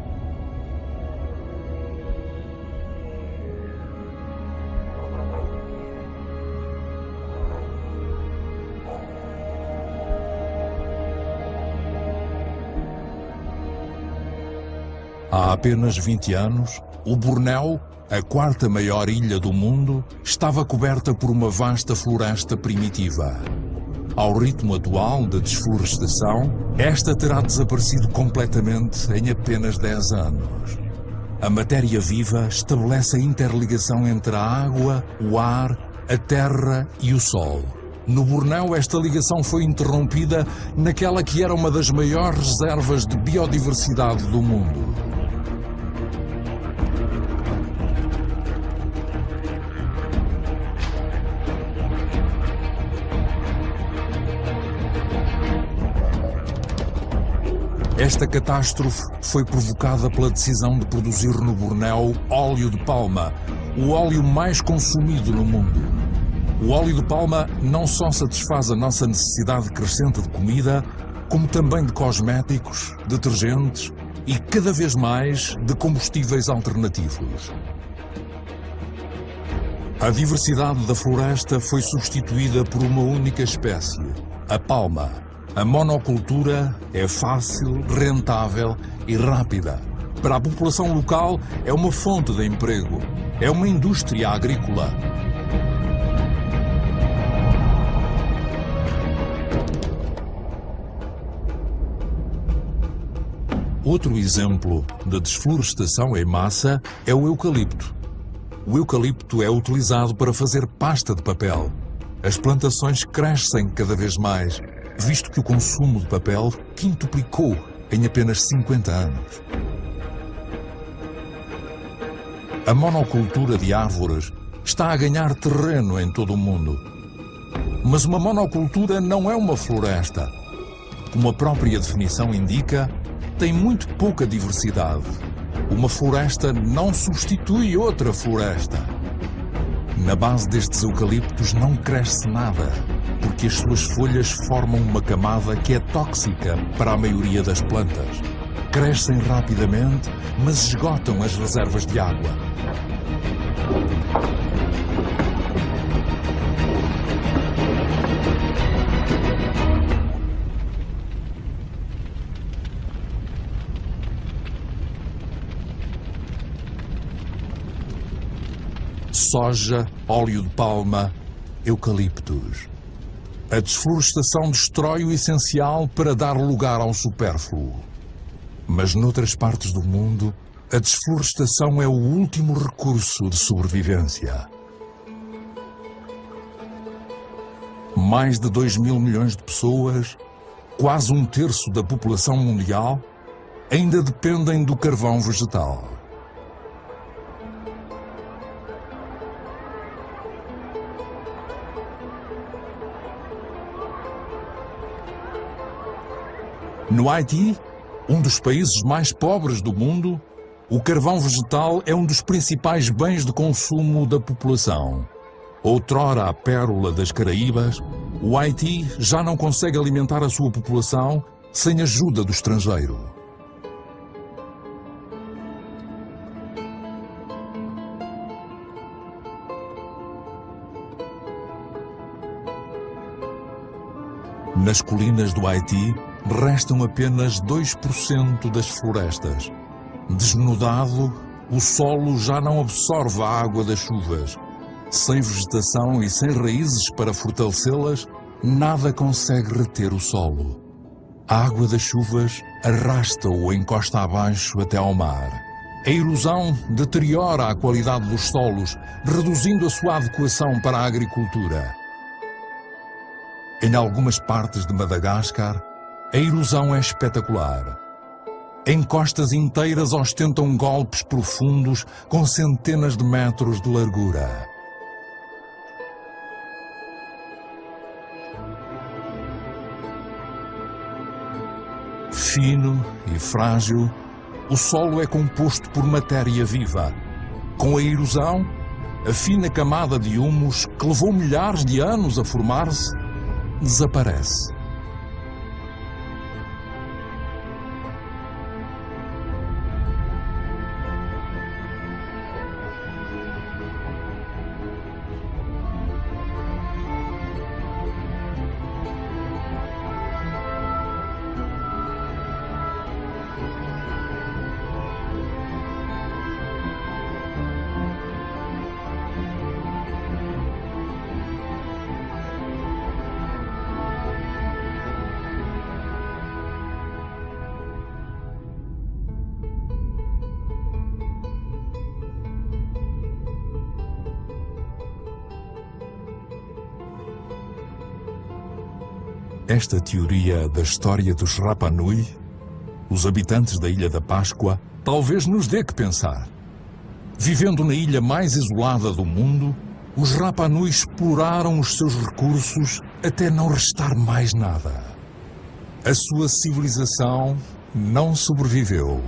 Há apenas 20 anos, o Bornéu, a quarta maior ilha do mundo, estava coberta por uma vasta floresta primitiva. Ao ritmo atual de desflorestação, esta terá desaparecido completamente em apenas 10 anos. A matéria viva estabelece a interligação entre a água, o ar, a terra e o sol. No Bornéu, esta ligação foi interrompida naquela que era uma das maiores reservas de biodiversidade do mundo. Esta catástrofe foi provocada pela decisão de produzir no Bornéu óleo de palma, o óleo mais consumido no mundo. O óleo de palma não só satisfaz a nossa necessidade crescente de comida, como também de cosméticos, detergentes e, cada vez mais, de combustíveis alternativos. A diversidade da floresta foi substituída por uma única espécie, a palma. A monocultura é fácil, rentável e rápida. Para a população local, é uma fonte de emprego. É uma indústria agrícola. Outro exemplo de desflorestação em massa é o eucalipto. O eucalipto é utilizado para fazer pasta de papel. As plantações crescem cada vez mais, visto que o consumo de papel quintuplicou em apenas 50 anos. A monocultura de árvores está a ganhar terreno em todo o mundo. Mas uma monocultura não é uma floresta. Como a própria definição indica, tem muito pouca diversidade. Uma floresta não substitui outra floresta. Na base destes eucaliptos não cresce nada, porque as suas folhas formam uma camada que é tóxica para a maioria das plantas. Crescem rapidamente, mas esgotam as reservas de água. Soja, óleo de palma, eucaliptos. A desflorestação destrói o essencial para dar lugar ao supérfluo. Mas noutras partes do mundo, a desflorestação é o último recurso de sobrevivência. Mais de 2.000 milhões de pessoas, quase um terço da população mundial, ainda dependem do carvão vegetal. No Haiti, um dos países mais pobres do mundo, o carvão vegetal é um dos principais bens de consumo da população. Outrora a pérola das Caraíbas, O Haiti já não consegue alimentar a sua população sem ajuda do estrangeiro. Nas colinas do Haiti restam apenas 2% das florestas. Desnudado, o solo já não absorve a água das chuvas. Sem vegetação e sem raízes para fortalecê-las, nada consegue reter o solo. A água das chuvas arrasta-o encosta abaixo até ao mar. A erosão deteriora a qualidade dos solos, reduzindo a sua adequação para a agricultura. Em algumas partes de Madagascar, a erosão é espetacular. Encostas inteiras ostentam golpes profundos com centenas de metros de largura. Fino e frágil, o solo é composto por matéria viva. Com a erosão, a fina camada de humus, que levou milhares de anos a formar-se, desaparece. Esta teoria da história dos Rapa Nui, os habitantes da Ilha da Páscoa, talvez nos dê que pensar. Vivendo na ilha mais isolada do mundo, os Rapa Nui exploraram os seus recursos até não restar mais nada. A sua civilização não sobreviveu.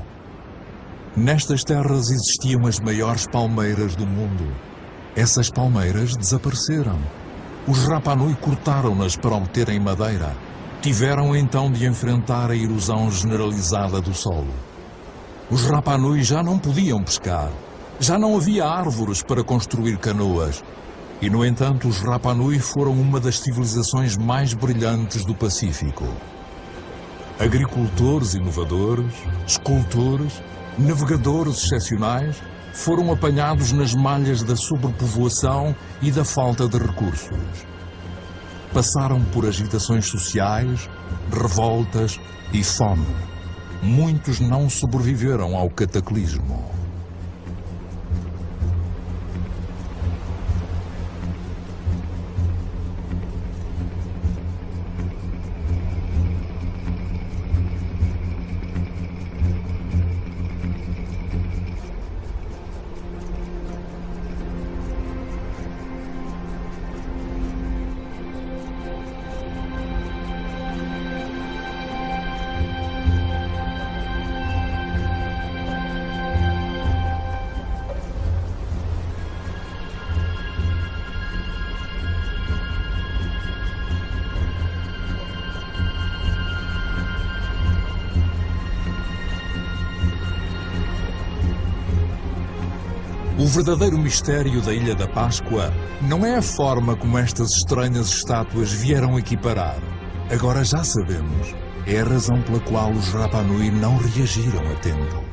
Nestas terras existiam as maiores palmeiras do mundo. Essas palmeiras desapareceram. Os Rapa Nui cortaram-nas para obterem madeira. Tiveram então de enfrentar a erosão generalizada do solo. Os Rapa Nui já não podiam pescar. Já não havia árvores para construir canoas. E, no entanto, os Rapa Nui foram uma das civilizações mais brilhantes do Pacífico. Agricultores inovadores, escultores, navegadores excepcionais, foram apanhados nas malhas da sobrepovoação e da falta de recursos. Passaram por agitações sociais, revoltas e fome. Muitos não sobreviveram ao cataclismo. O verdadeiro mistério da Ilha da Páscoa não é a forma como estas estranhas estátuas vieram equiparar. Agora já sabemos. É a razão pela qual os Rapa Nui não reagiram a tempo.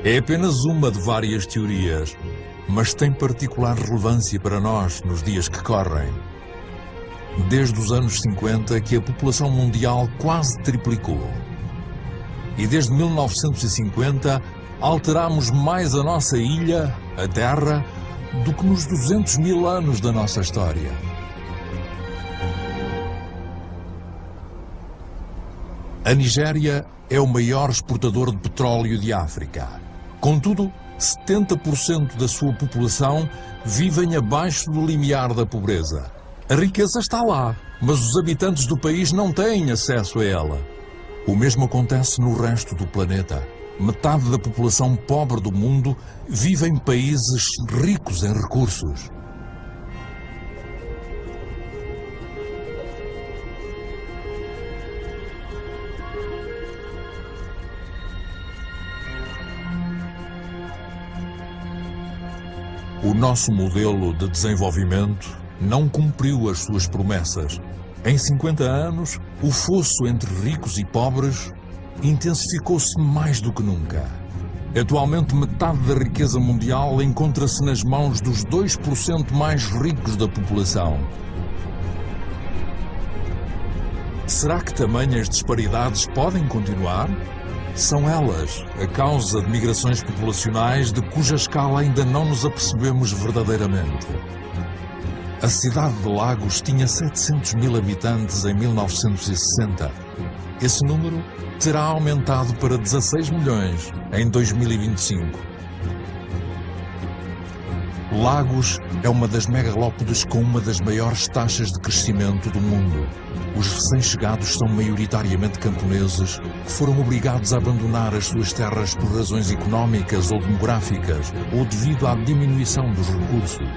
É apenas uma de várias teorias, mas tem particular relevância para nós nos dias que correm. Desde os anos 50 que a população mundial quase triplicou. E desde 1950 alterámos mais a nossa ilha, a Terra, do que nos 200 mil anos da nossa história. A Nigéria é o maior exportador de petróleo de África. Contudo, 70% da sua população vivem abaixo do limiar da pobreza. A riqueza está lá, mas os habitantes do país não têm acesso a ela. O mesmo acontece no resto do planeta. metade da população pobre do mundo vive em países ricos em recursos. O nosso modelo de desenvolvimento não cumpriu as suas promessas. Em 50 anos, o fosso entre ricos e pobres intensificou-se mais do que nunca. Atualmente, metade da riqueza mundial encontra-se nas mãos dos 2% mais ricos da população. Será que tamanhas disparidades podem continuar? São elas a causa de migrações populacionais de cuja escala ainda não nos apercebemos verdadeiramente. A cidade de Lagos tinha 700 mil habitantes em 1960. Esse número terá aumentado para 16 milhões em 2025. Lagos é uma das megalópodes com uma das maiores taxas de crescimento do mundo. Os recém-chegados são maioritariamente camponeses que foram obrigados a abandonar as suas terras por razões económicas ou demográficas ou devido à diminuição dos recursos.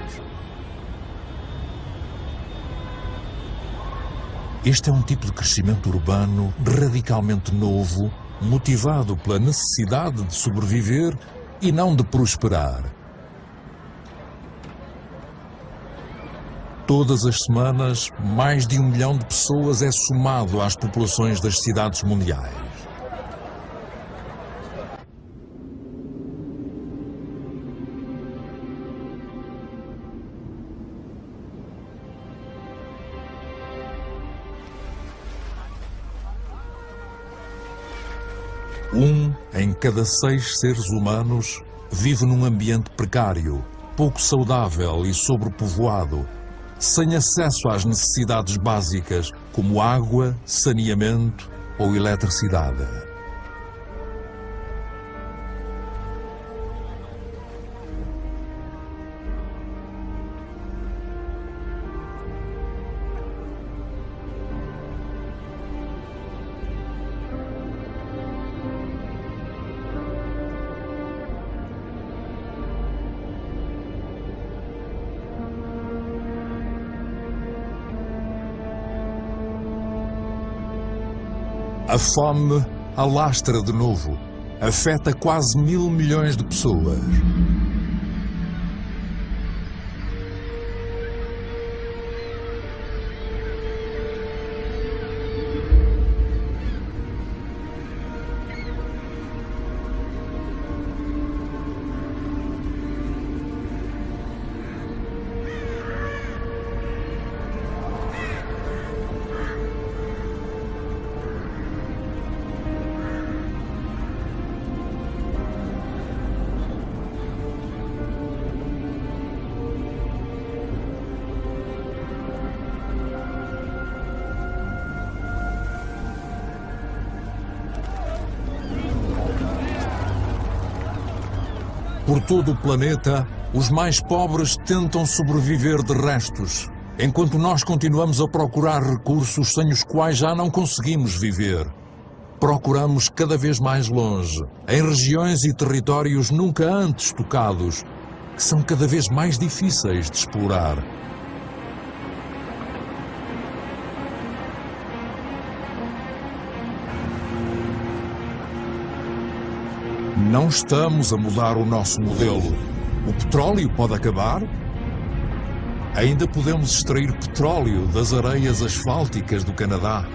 Este é um tipo de crescimento urbano radicalmente novo, motivado pela necessidade de sobreviver e não de prosperar. Todas as semanas, mais de 1 milhão de pessoas é somado às populações das cidades mundiais. Um em cada 6 seres humanos vive num ambiente precário, pouco saudável e sobrepovoado, sem acesso às necessidades básicas como água, saneamento ou eletricidade. A fome alastra de novo, afeta quase 1.000 milhões de pessoas. Por todo o planeta, os mais pobres tentam sobreviver de restos, enquanto nós continuamos a procurar recursos sem os quais já não conseguimos viver. Procuramos cada vez mais longe, em regiões e territórios nunca antes tocados, que são cada vez mais difíceis de explorar. Não estamos a mudar o nosso modelo. O petróleo pode acabar? Ainda podemos extrair petróleo das areias asfálticas do Canadá.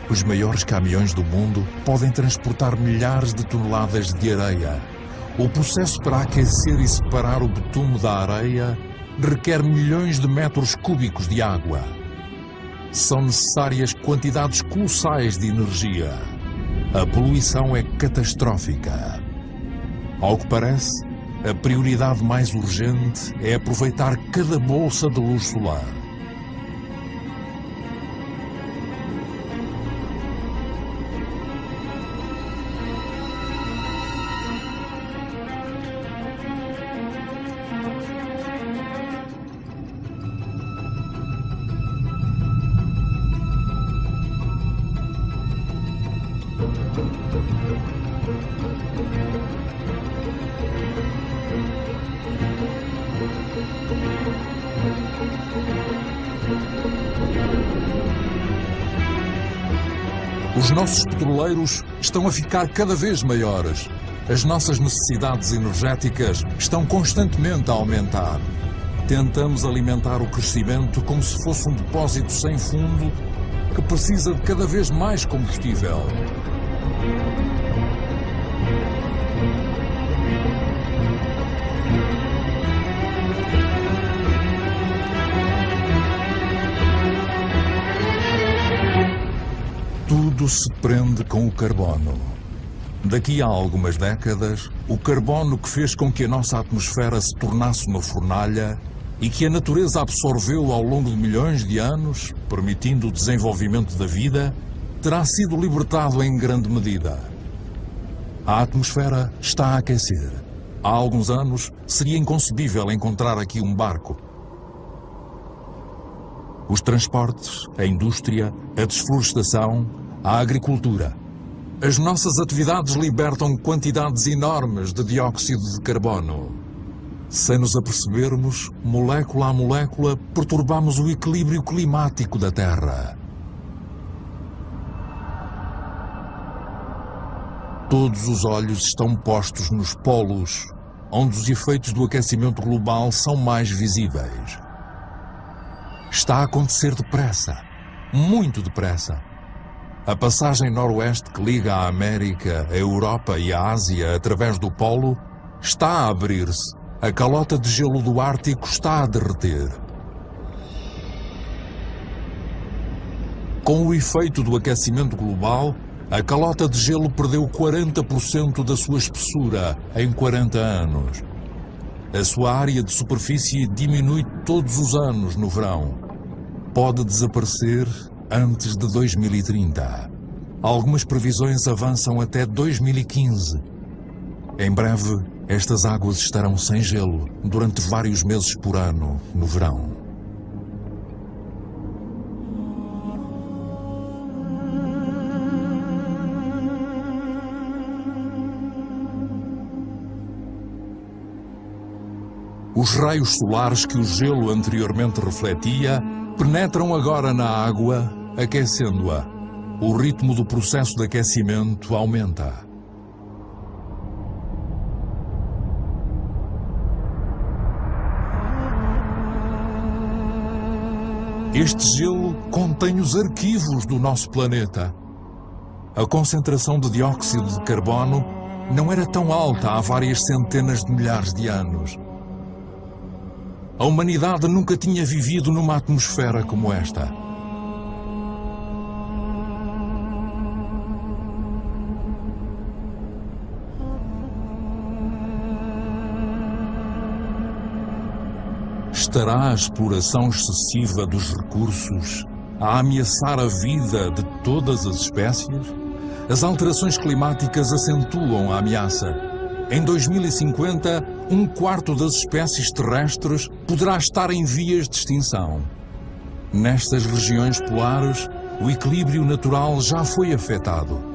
Os maiores caminhões do mundo podem transportar milhares de toneladas de areia. O processo para aquecer e separar o betume da areia requer milhões de metros cúbicos de água. São necessárias quantidades colossais de energia. A poluição é catastrófica. Ao que parece, a prioridade mais urgente é aproveitar cada bolsa de luz solar. Os nossos petroleiros estão a ficar cada vez maiores. As nossas necessidades energéticas estão constantemente a aumentar. Tentamos alimentar o crescimento como se fosse um depósito sem fundo que precisa de cada vez mais combustível. Tudo se prende com o carbono. Daqui a algumas décadas, o carbono que fez com que a nossa atmosfera se tornasse uma fornalha e que a natureza absorveu ao longo de milhões de anos, permitindo o desenvolvimento da vida, terá sido libertado em grande medida. A atmosfera está a aquecer. Há alguns anos, seria inconcebível encontrar aqui um barco. Os transportes, a indústria, a desflorestação, a agricultura. As nossas atividades libertam quantidades enormes de dióxido de carbono. Sem nos apercebermos, molécula a molécula, perturbamos o equilíbrio climático da Terra. Todos os olhos estão postos nos polos, onde os efeitos do aquecimento global são mais visíveis. Está a acontecer depressa, muito depressa. A passagem noroeste que liga a América, a Europa e a Ásia através do polo está a abrir-se. A calota de gelo do Ártico está a derreter. Com o efeito do aquecimento global, a calota de gelo perdeu 40% da sua espessura em 40 anos. A sua área de superfície diminui todos os anos no verão. Pode desaparecer antes de 2030. Algumas previsões avançam até 2015. Em breve, estas águas estarão sem gelo durante vários meses por ano, no verão. Os raios solares que o gelo anteriormente refletia penetram agora na água, aquecendo-a. O ritmo do processo de aquecimento aumenta. Este gelo contém os arquivos do nosso planeta. A concentração de dióxido de carbono não era tão alta há várias centenas de milhares de anos. A humanidade nunca tinha vivido numa atmosfera como esta. Estará a exploração excessiva dos recursos a ameaçar a vida de todas as espécies? As alterações climáticas acentuam a ameaça. Em 2050, um quarto das espécies terrestres poderá estar em vias de extinção. Nestas regiões polares, o equilíbrio natural já foi afetado.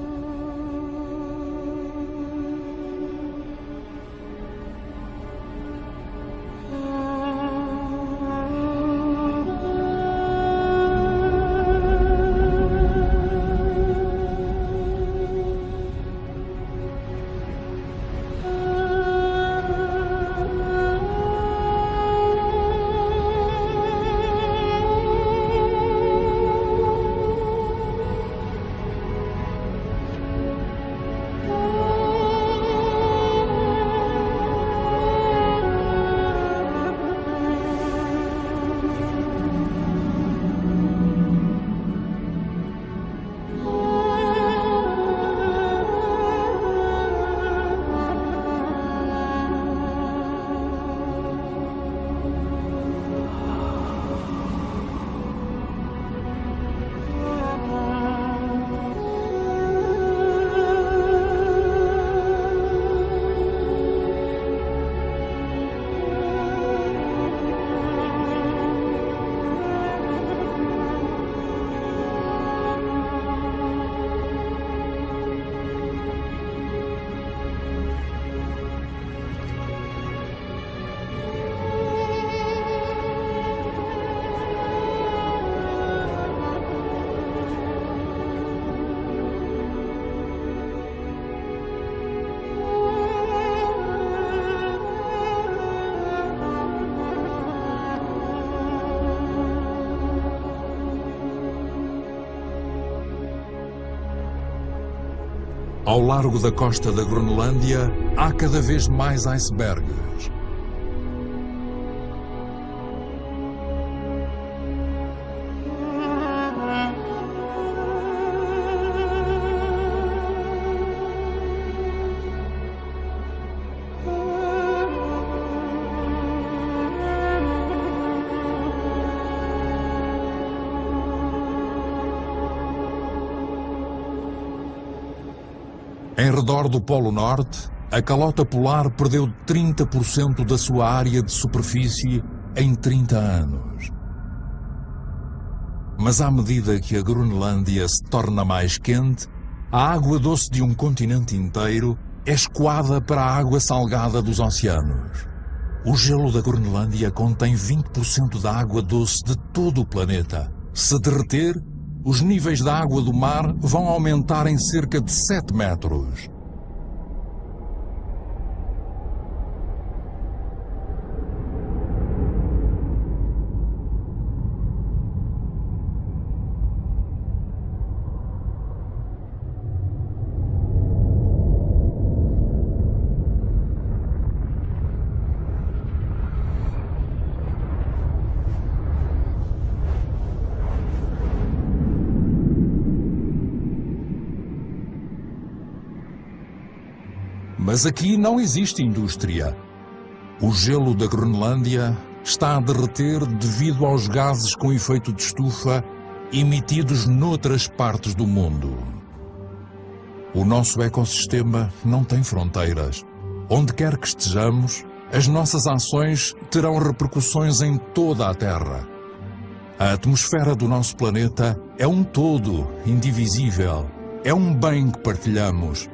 Ao largo da costa da Groenlândia, há cada vez mais icebergs. Em redor do Polo Norte, a calota polar perdeu 30% da sua área de superfície em 30 anos. Mas à medida que a Groenlândia se torna mais quente, a água doce de um continente inteiro é escoada para a água salgada dos oceanos. O gelo da Groenlândia contém 20% da água doce de todo o planeta. Se derreter, os níveis da água do mar vão aumentar em cerca de 7 metros. Mas aqui não existe indústria. O gelo da Groenlândia está a derreter devido aos gases com efeito de estufa emitidos noutras partes do mundo. O nosso ecossistema não tem fronteiras. Onde quer que estejamos, as nossas ações terão repercussões em toda a Terra. A atmosfera do nosso planeta é um todo indivisível. É um bem que partilhamos.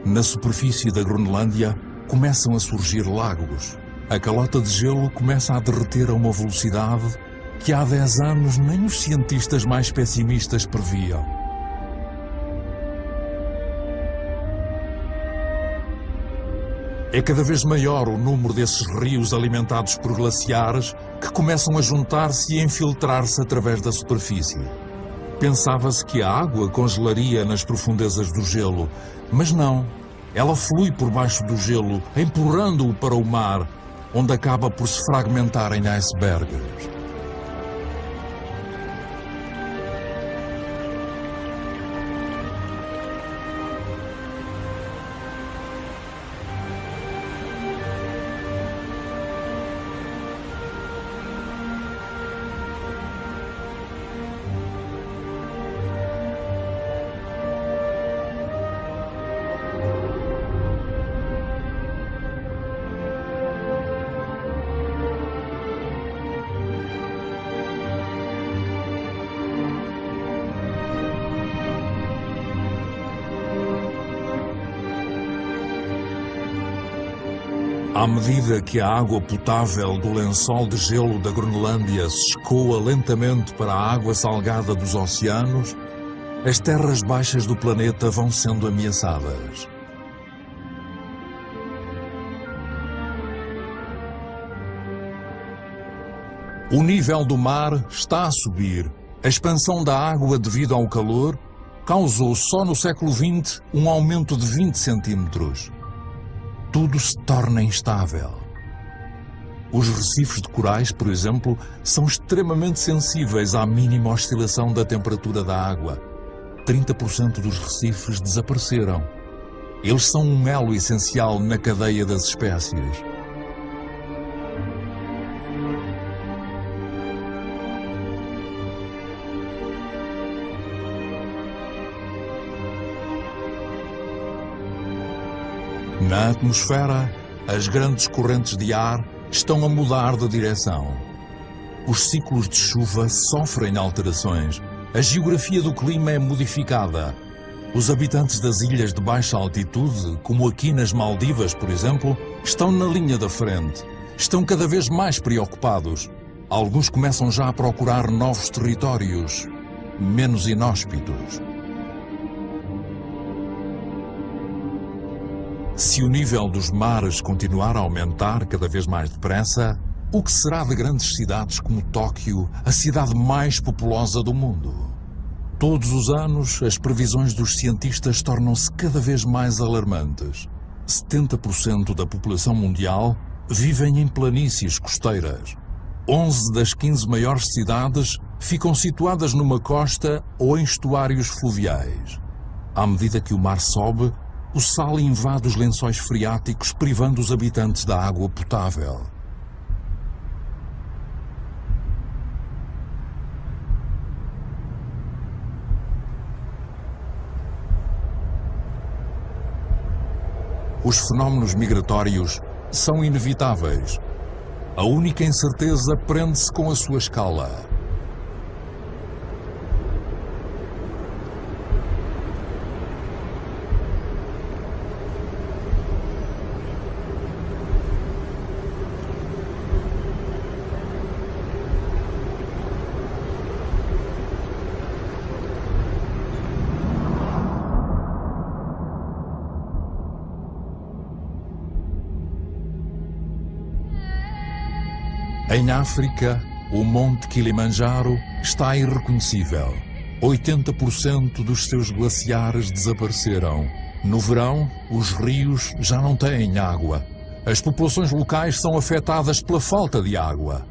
Na superfície da Groenlândia começam a surgir lagos. A calota de gelo começa a derreter a uma velocidade que há 10 anos nem os cientistas mais pessimistas previam. É cada vez maior o número desses rios alimentados por glaciares que começam a juntar-se e a infiltrar-se através da superfície. Pensava-se que a água congelaria nas profundezas do gelo, mas não. Ela flui por baixo do gelo, empurrando-o para o mar, onde acaba por se fragmentar em icebergs. À medida que a água potável do lençol de gelo da Groenlândia se escoa lentamente para a água salgada dos oceanos, as terras baixas do planeta vão sendo ameaçadas. O nível do mar está a subir. A expansão da água devido ao calor causou só no século XX um aumento de 20 centímetros. Tudo se torna instável. Os recifes de corais, por exemplo, são extremamente sensíveis à mínima oscilação da temperatura da água. 30% dos recifes desapareceram. Eles são um elo essencial na cadeia das espécies. Na atmosfera, as grandes correntes de ar estão a mudar de direção. Os ciclos de chuva sofrem alterações. A geografia do clima é modificada. Os habitantes das ilhas de baixa altitude, como aqui nas Maldivas, por exemplo, estão na linha da frente. Estão cada vez mais preocupados. Alguns começam já a procurar novos territórios, menos inóspitos. Se o nível dos mares continuar a aumentar cada vez mais depressa, o que será de grandes cidades como Tóquio, a cidade mais populosa do mundo? Todos os anos, as previsões dos cientistas tornam-se cada vez mais alarmantes. 70% da população mundial vivem em planícies costeiras. 11 das 15 maiores cidades ficam situadas numa costa ou em estuários fluviais. À medida que o mar sobe, o sal invade os lençóis freáticos, privando os habitantes da água potável. Os fenómenos migratórios são inevitáveis. A única incerteza prende-se com a sua escala. Em África, o Monte Kilimanjaro está irreconhecível. 80% dos seus glaciares desapareceram. No verão, os rios já não têm água. As populações locais são afetadas pela falta de água.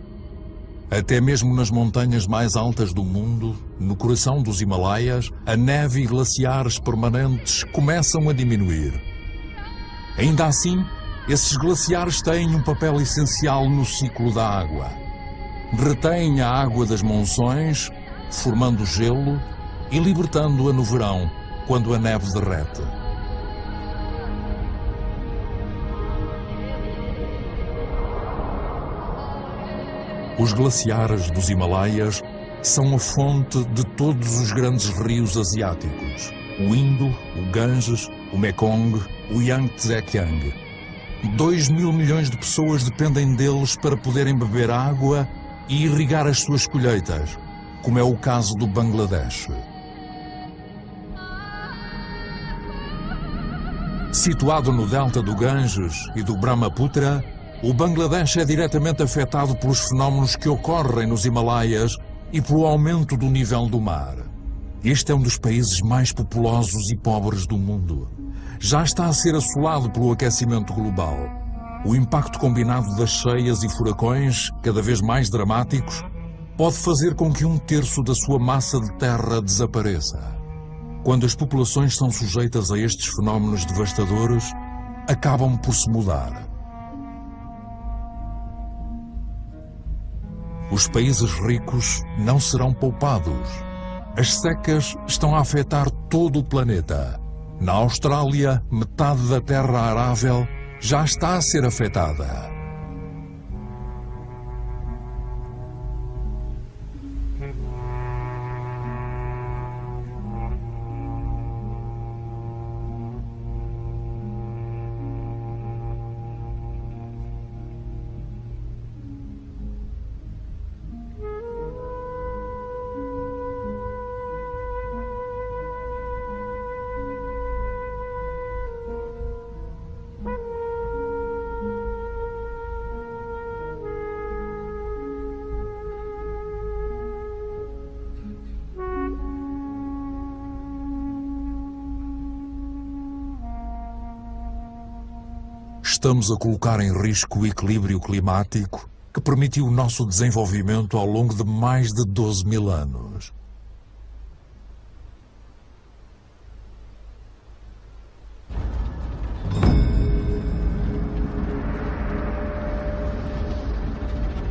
Até mesmo nas montanhas mais altas do mundo, no coração dos Himalaias, a neve e glaciares permanentes começam a diminuir. Ainda assim, esses glaciares têm um papel essencial no ciclo da água. Retêm a água das monções, formando gelo e libertando-a no verão, quando a neve derrete. Os glaciares dos Himalaias são a fonte de todos os grandes rios asiáticos: o Indo, o Ganges, o Mekong, o Yangtze-Kiang. 2 mil milhões de pessoas dependem deles para poderem beber água e irrigar as suas colheitas, como é o caso do Bangladesh. Situado no delta do Ganges e do Brahmaputra, o Bangladesh é diretamente afetado pelos fenómenos que ocorrem nos Himalaias e pelo aumento do nível do mar. Este é um dos países mais populosos e pobres do mundo. Já está a ser assolado pelo aquecimento global. O impacto combinado das cheias e furacões, cada vez mais dramáticos, pode fazer com que 1/3 da sua massa de terra desapareça. Quando as populações são sujeitas a estes fenómenos devastadores, acabam por se mudar. Os países ricos não serão poupados. As secas estão a afetar todo o planeta. Na Austrália, metade da terra arável já está a ser afetada. Estamos a colocar em risco o equilíbrio climático que permitiu o nosso desenvolvimento ao longo de mais de 12 mil anos.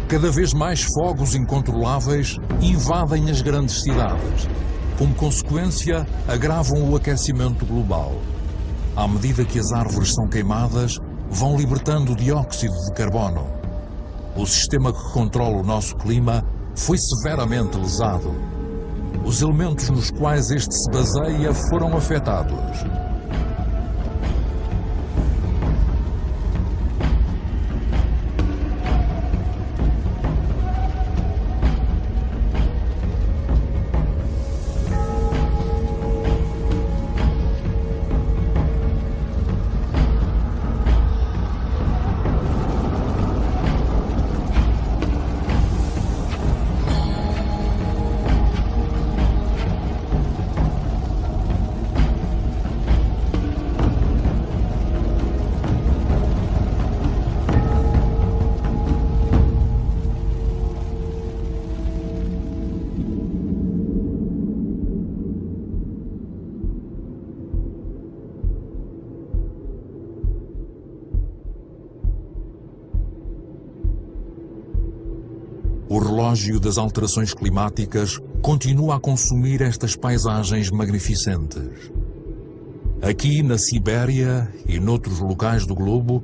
Cada vez mais fogos incontroláveis invadem as grandes cidades. Como consequência, agravam o aquecimento global. À medida que as árvores são queimadas, vão libertando dióxido de carbono. O sistema que controla o nosso clima foi severamente lesado. Os elementos nos quais este se baseia foram afetados. O relógio das alterações climáticas continua a consumir estas paisagens magnificentes. Aqui na Sibéria e noutros locais do globo,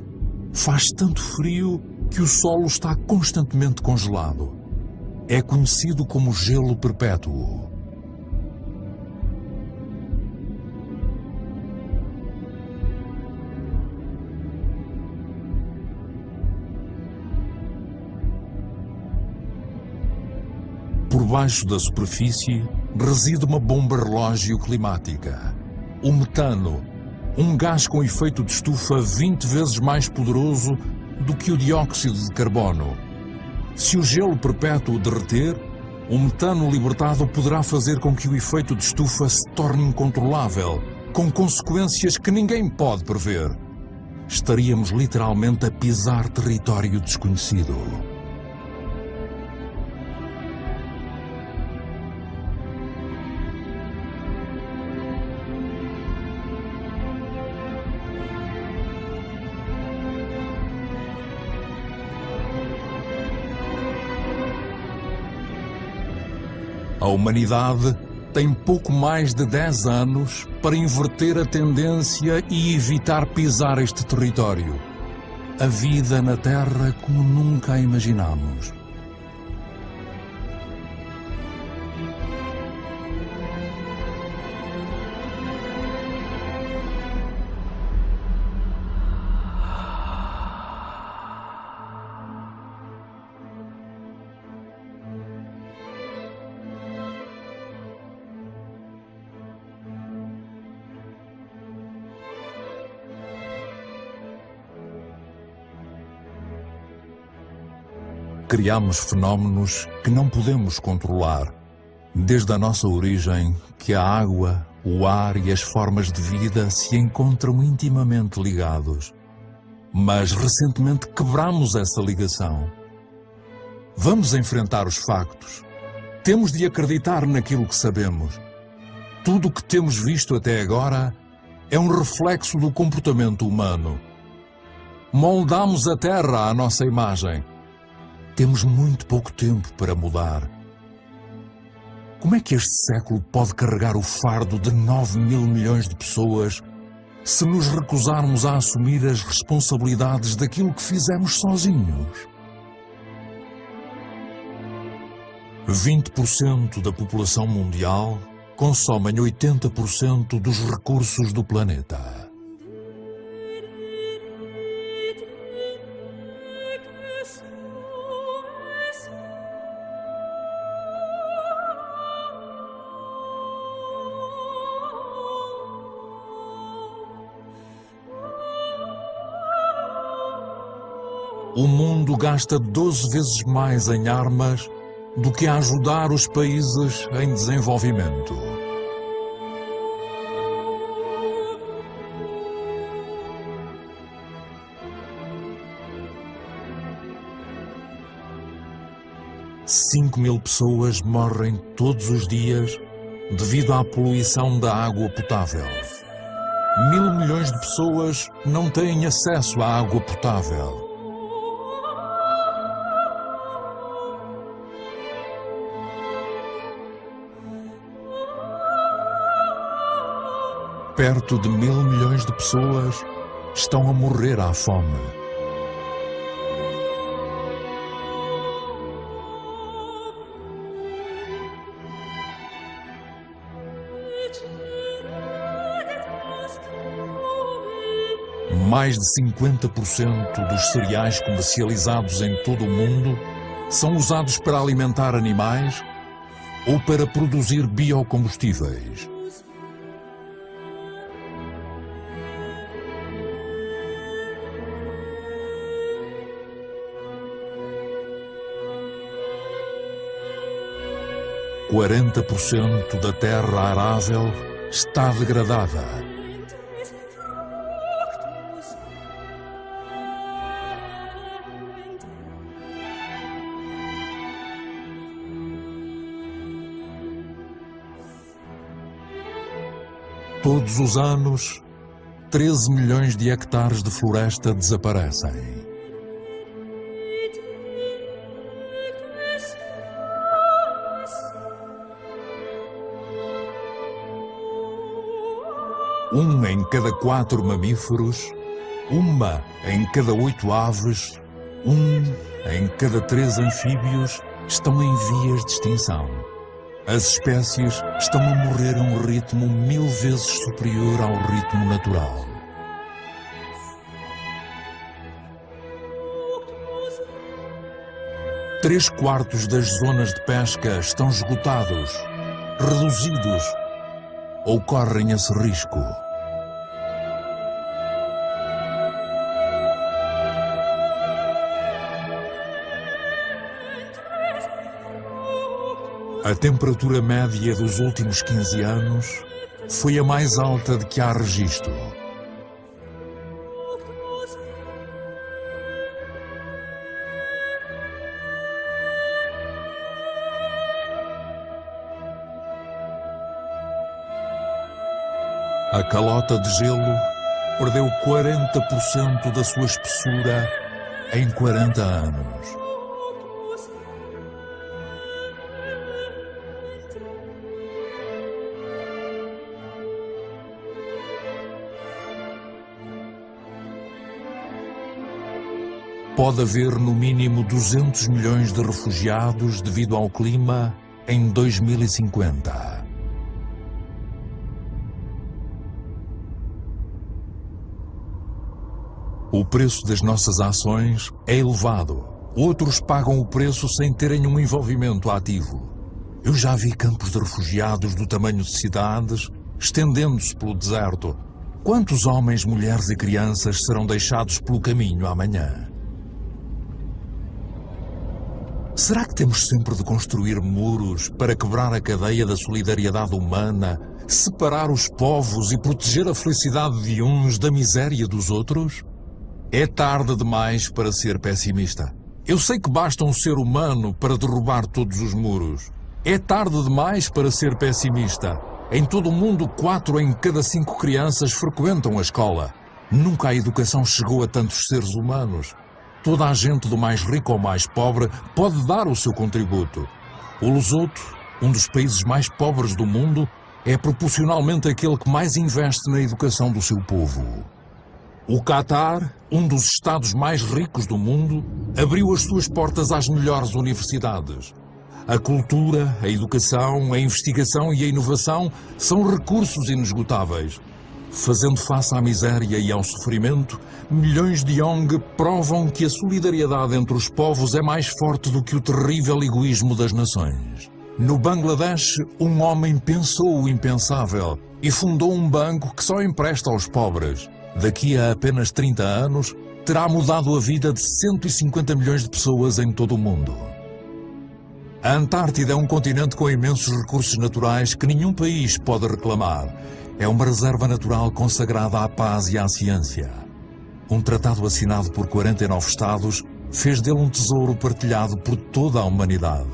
faz tanto frio que o solo está constantemente congelado. É conhecido como gelo perpétuo. Por baixo da superfície reside uma bomba relógio climática. O metano, um gás com efeito de estufa 20 vezes mais poderoso do que o dióxido de carbono. Se o gelo perpétuo derreter, o metano libertado poderá fazer com que o efeito de estufa se torne incontrolável, com consequências que ninguém pode prever. Estaríamos literalmente a pisar território desconhecido. A humanidade tem pouco mais de 10 anos para inverter a tendência e evitar pisar este território. A vida na Terra como nunca a imaginamos. Criamos fenómenos que não podemos controlar, desde a nossa origem, que a água, o ar e as formas de vida se encontram intimamente ligados. Mas recentemente quebramos essa ligação. Vamos enfrentar os factos. Temos de acreditar naquilo que sabemos. Tudo o que temos visto até agora é um reflexo do comportamento humano. Moldamos a Terra à nossa imagem. Temos muito pouco tempo para mudar. Como é que este século pode carregar o fardo de 9 mil milhões de pessoas se nos recusarmos a assumir as responsabilidades daquilo que fizemos sozinhos? 20% da população mundial consomem 80% dos recursos do planeta. O mundo gasta 12 vezes mais em armas do que a ajudar os países em desenvolvimento. Cinco mil pessoas morrem todos os dias devido à poluição da água potável. 1.000 milhões de pessoas não têm acesso à água potável. Perto de 1.000 milhões de pessoas estão a morrer à fome. Mais de 50% dos cereais comercializados em todo o mundo são usados para alimentar animais ou para produzir biocombustíveis. – 40% da terra arável está degradada. Todos os anos, 13 milhões de hectares de floresta desaparecem. 1 em cada 4 mamíferos, 1 em cada 8 aves, 1 em cada 3 anfíbios estão em vias de extinção. As espécies estão a morrer a um ritmo 1000 vezes superior ao ritmo natural. Três quartos das zonas de pesca estão esgotados, reduzidos ou correm esse risco. A temperatura média dos últimos 15 anos foi a mais alta de que há registro. A calota de gelo perdeu 40% da sua espessura em 40 anos. Pode haver no mínimo 200 milhões de refugiados devido ao clima em 2050. O preço das nossas ações é elevado. Outros pagam o preço sem terem um envolvimento ativo. Eu já vi campos de refugiados do tamanho de cidades, estendendo-se pelo deserto. Quantos homens, mulheres e crianças serão deixados pelo caminho amanhã? Será que temos sempre de construir muros para quebrar a cadeia da solidariedade humana, separar os povos e proteger a felicidade de uns da miséria dos outros? É tarde demais para ser pessimista. Eu sei que basta um ser humano para derrubar todos os muros. É tarde demais para ser pessimista. Em todo o mundo, 4 em cada 5 crianças frequentam a escola. Nunca a educação chegou a tantos seres humanos. Toda a gente, do mais rico ao mais pobre, pode dar o seu contributo. O Lesoto, um dos países mais pobres do mundo, é proporcionalmente aquele que mais investe na educação do seu povo. O Catar, um dos estados mais ricos do mundo, abriu as suas portas às melhores universidades. A cultura, a educação, a investigação e a inovação são recursos inesgotáveis. Fazendo face à miséria e ao sofrimento, milhões de Yong provam que a solidariedade entre os povos é mais forte do que o terrível egoísmo das nações. No Bangladesh, um homem pensou o impensável e fundou um banco que só empresta aos pobres. Daqui a apenas 30 anos, terá mudado a vida de 150 milhões de pessoas em todo o mundo. A Antártida é um continente com imensos recursos naturais que nenhum país pode reclamar. É uma reserva natural consagrada à paz e à ciência. Um tratado assinado por 49 Estados fez dele um tesouro partilhado por toda a humanidade.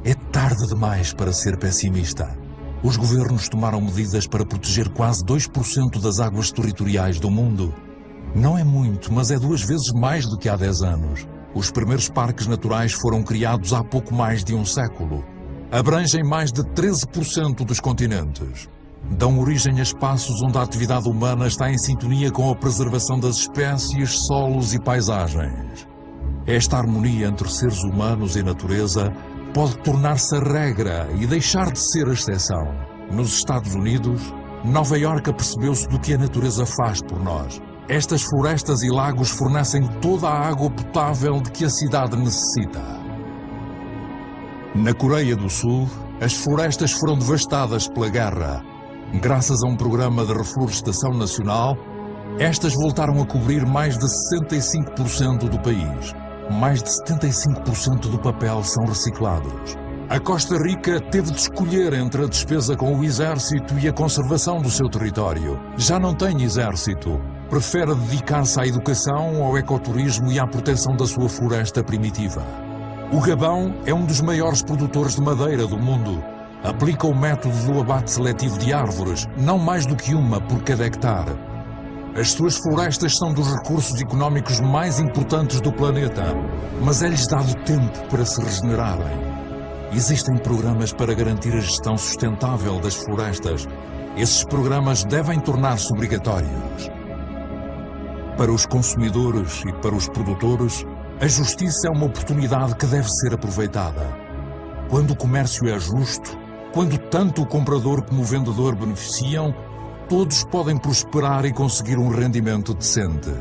É tarde demais para ser pessimista. Os governos tomaram medidas para proteger quase 2% das águas territoriais do mundo. Não é muito, mas é 2 vezes mais do que há 10 anos. Os primeiros parques naturais foram criados há pouco mais de um século. Abrangem mais de 13% dos continentes. Dão origem a espaços onde a atividade humana está em sintonia com a preservação das espécies, solos e paisagens. Esta harmonia entre seres humanos e natureza pode tornar-se a regra e deixar de ser a exceção. Nos Estados Unidos, Nova Iorque apercebeu-se do que a natureza faz por nós. Estas florestas e lagos fornecem toda a água potável de que a cidade necessita. Na Coreia do Sul, as florestas foram devastadas pela guerra. Graças a um programa de reflorestação nacional, estas voltaram a cobrir mais de 65% do país. Mais de 75% do papel são reciclados. A Costa Rica teve de escolher entre a despesa com o exército e a conservação do seu território. Já não tem exército. Prefere dedicar-se à educação, ao ecoturismo e à proteção da sua floresta primitiva. O Gabão é um dos maiores produtores de madeira do mundo. Aplica o método do abate seletivo de árvores, não mais do que uma por cada hectare. As suas florestas são dos recursos económicos mais importantes do planeta, mas é-lhes dado tempo para se regenerarem. Existem programas para garantir a gestão sustentável das florestas. Esses programas devem tornar-se obrigatórios. Para os consumidores e para os produtores, a justiça é uma oportunidade que deve ser aproveitada. Quando o comércio é justo, quando tanto o comprador como o vendedor beneficiam, todos podem prosperar e conseguir um rendimento decente.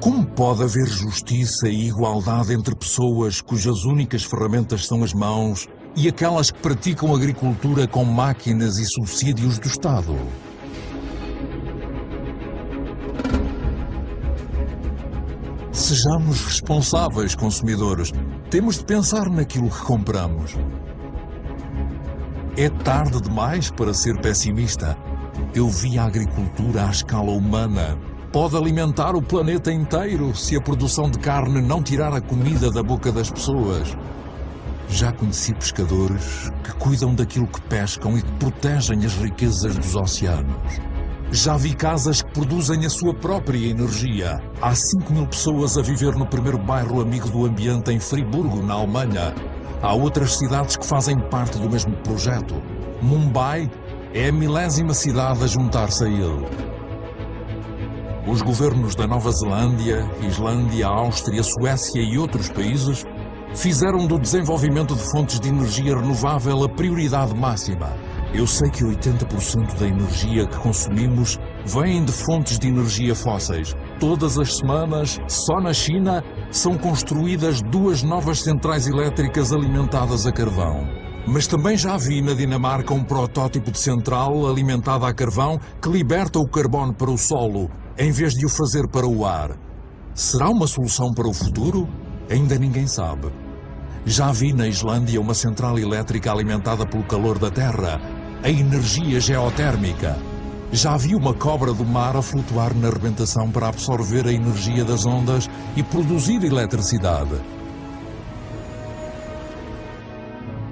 Como pode haver justiça e igualdade entre pessoas cujas únicas ferramentas são as mãos e aquelas que praticam agricultura com máquinas e subsídios do Estado? Sejamos responsáveis, consumidores. Temos de pensar naquilo que compramos. É tarde demais para ser pessimista. Eu vi a agricultura à escala humana. Pode alimentar o planeta inteiro se a produção de carne não tirar a comida da boca das pessoas. Já conheci pescadores que cuidam daquilo que pescam e que protegem as riquezas dos oceanos. Já vi casas que produzem a sua própria energia. Há 5.000 pessoas a viver no primeiro bairro amigo do ambiente em Friburgo, na Alemanha. Há outras cidades que fazem parte do mesmo projeto. Mumbai é a 1000ª cidade a juntar-se a ele. Os governos da Nova Zelândia, Islândia, Áustria, Suécia e outros países fizeram do desenvolvimento de fontes de energia renovável a prioridade máxima. Eu sei que 80% da energia que consumimos vem de fontes de energia fósseis. Todas as semanas, só na China, são construídas 2 novas centrais elétricas alimentadas a carvão. Mas também já vi na Dinamarca um protótipo de central alimentada a carvão que liberta o carbono para o solo, em vez de o fazer para o ar. Será uma solução para o futuro? Ainda ninguém sabe. Já vi na Islândia uma central elétrica alimentada pelo calor da terra, a energia geotérmica. Já vi uma cobra do mar a flutuar na arrebentação para absorver a energia das ondas e produzir eletricidade.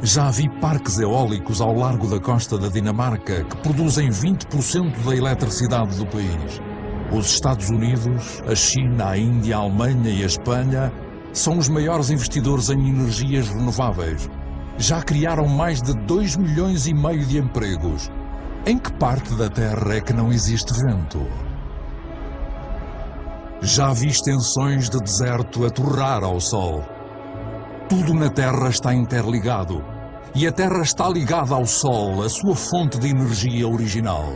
Já vi parques eólicos ao largo da costa da Dinamarca que produzem 20% da eletricidade do país. Os Estados Unidos, a China, a Índia, a Alemanha e a Espanha são os maiores investidores em energias renováveis. Já criaram mais de 2,5 milhões de empregos. Em que parte da Terra é que não existe vento? Já vi extensões de deserto a torrar ao sol. Tudo na Terra está interligado. E a Terra está ligada ao Sol, a sua fonte de energia original.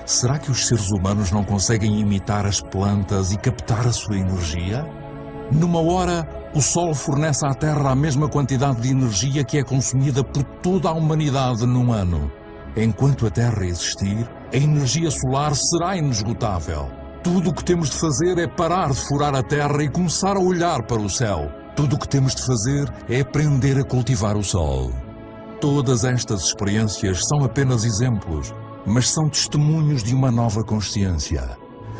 Será que os seres humanos não conseguem imitar as plantas e captar a sua energia? Numa hora, o Sol fornece à Terra a mesma quantidade de energia que é consumida por toda a humanidade num ano. Enquanto a Terra existir, a energia solar será inesgotável. Tudo o que temos de fazer é parar de furar a Terra e começar a olhar para o céu. Tudo o que temos de fazer é aprender a cultivar o Sol. Todas estas experiências são apenas exemplos, mas são testemunhos de uma nova consciência.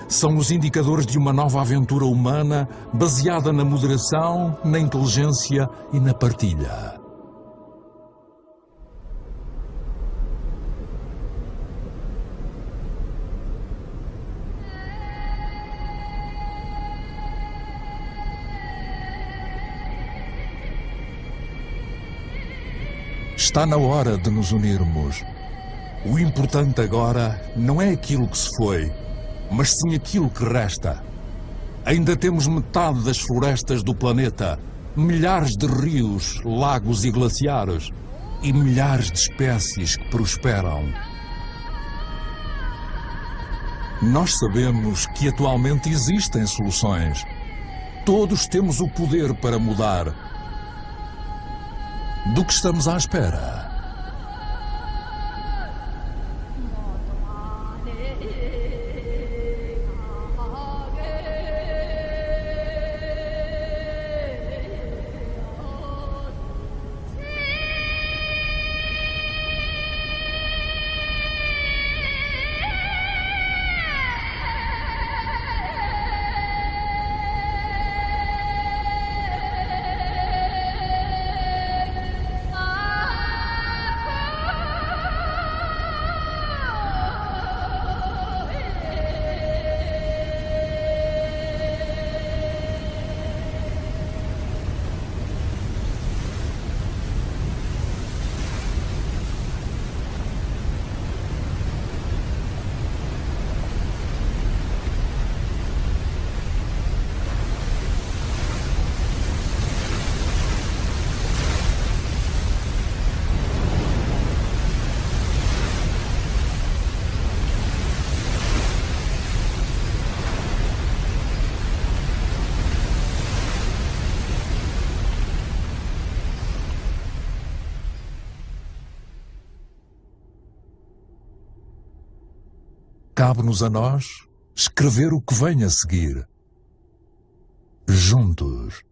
São os indicadores de uma nova aventura humana baseada na moderação, na inteligência e na partilha. Está na hora de nos unirmos. O importante agora não é aquilo que se foi, mas sim aquilo que resta. Ainda temos metade das florestas do planeta, milhares de rios, lagos e glaciares, e milhares de espécies que prosperam. Nós sabemos que atualmente existem soluções. Todos temos o poder para mudar. Do que estamos à espera? cabe-nos a nós escrever o que vem a seguir. Juntos.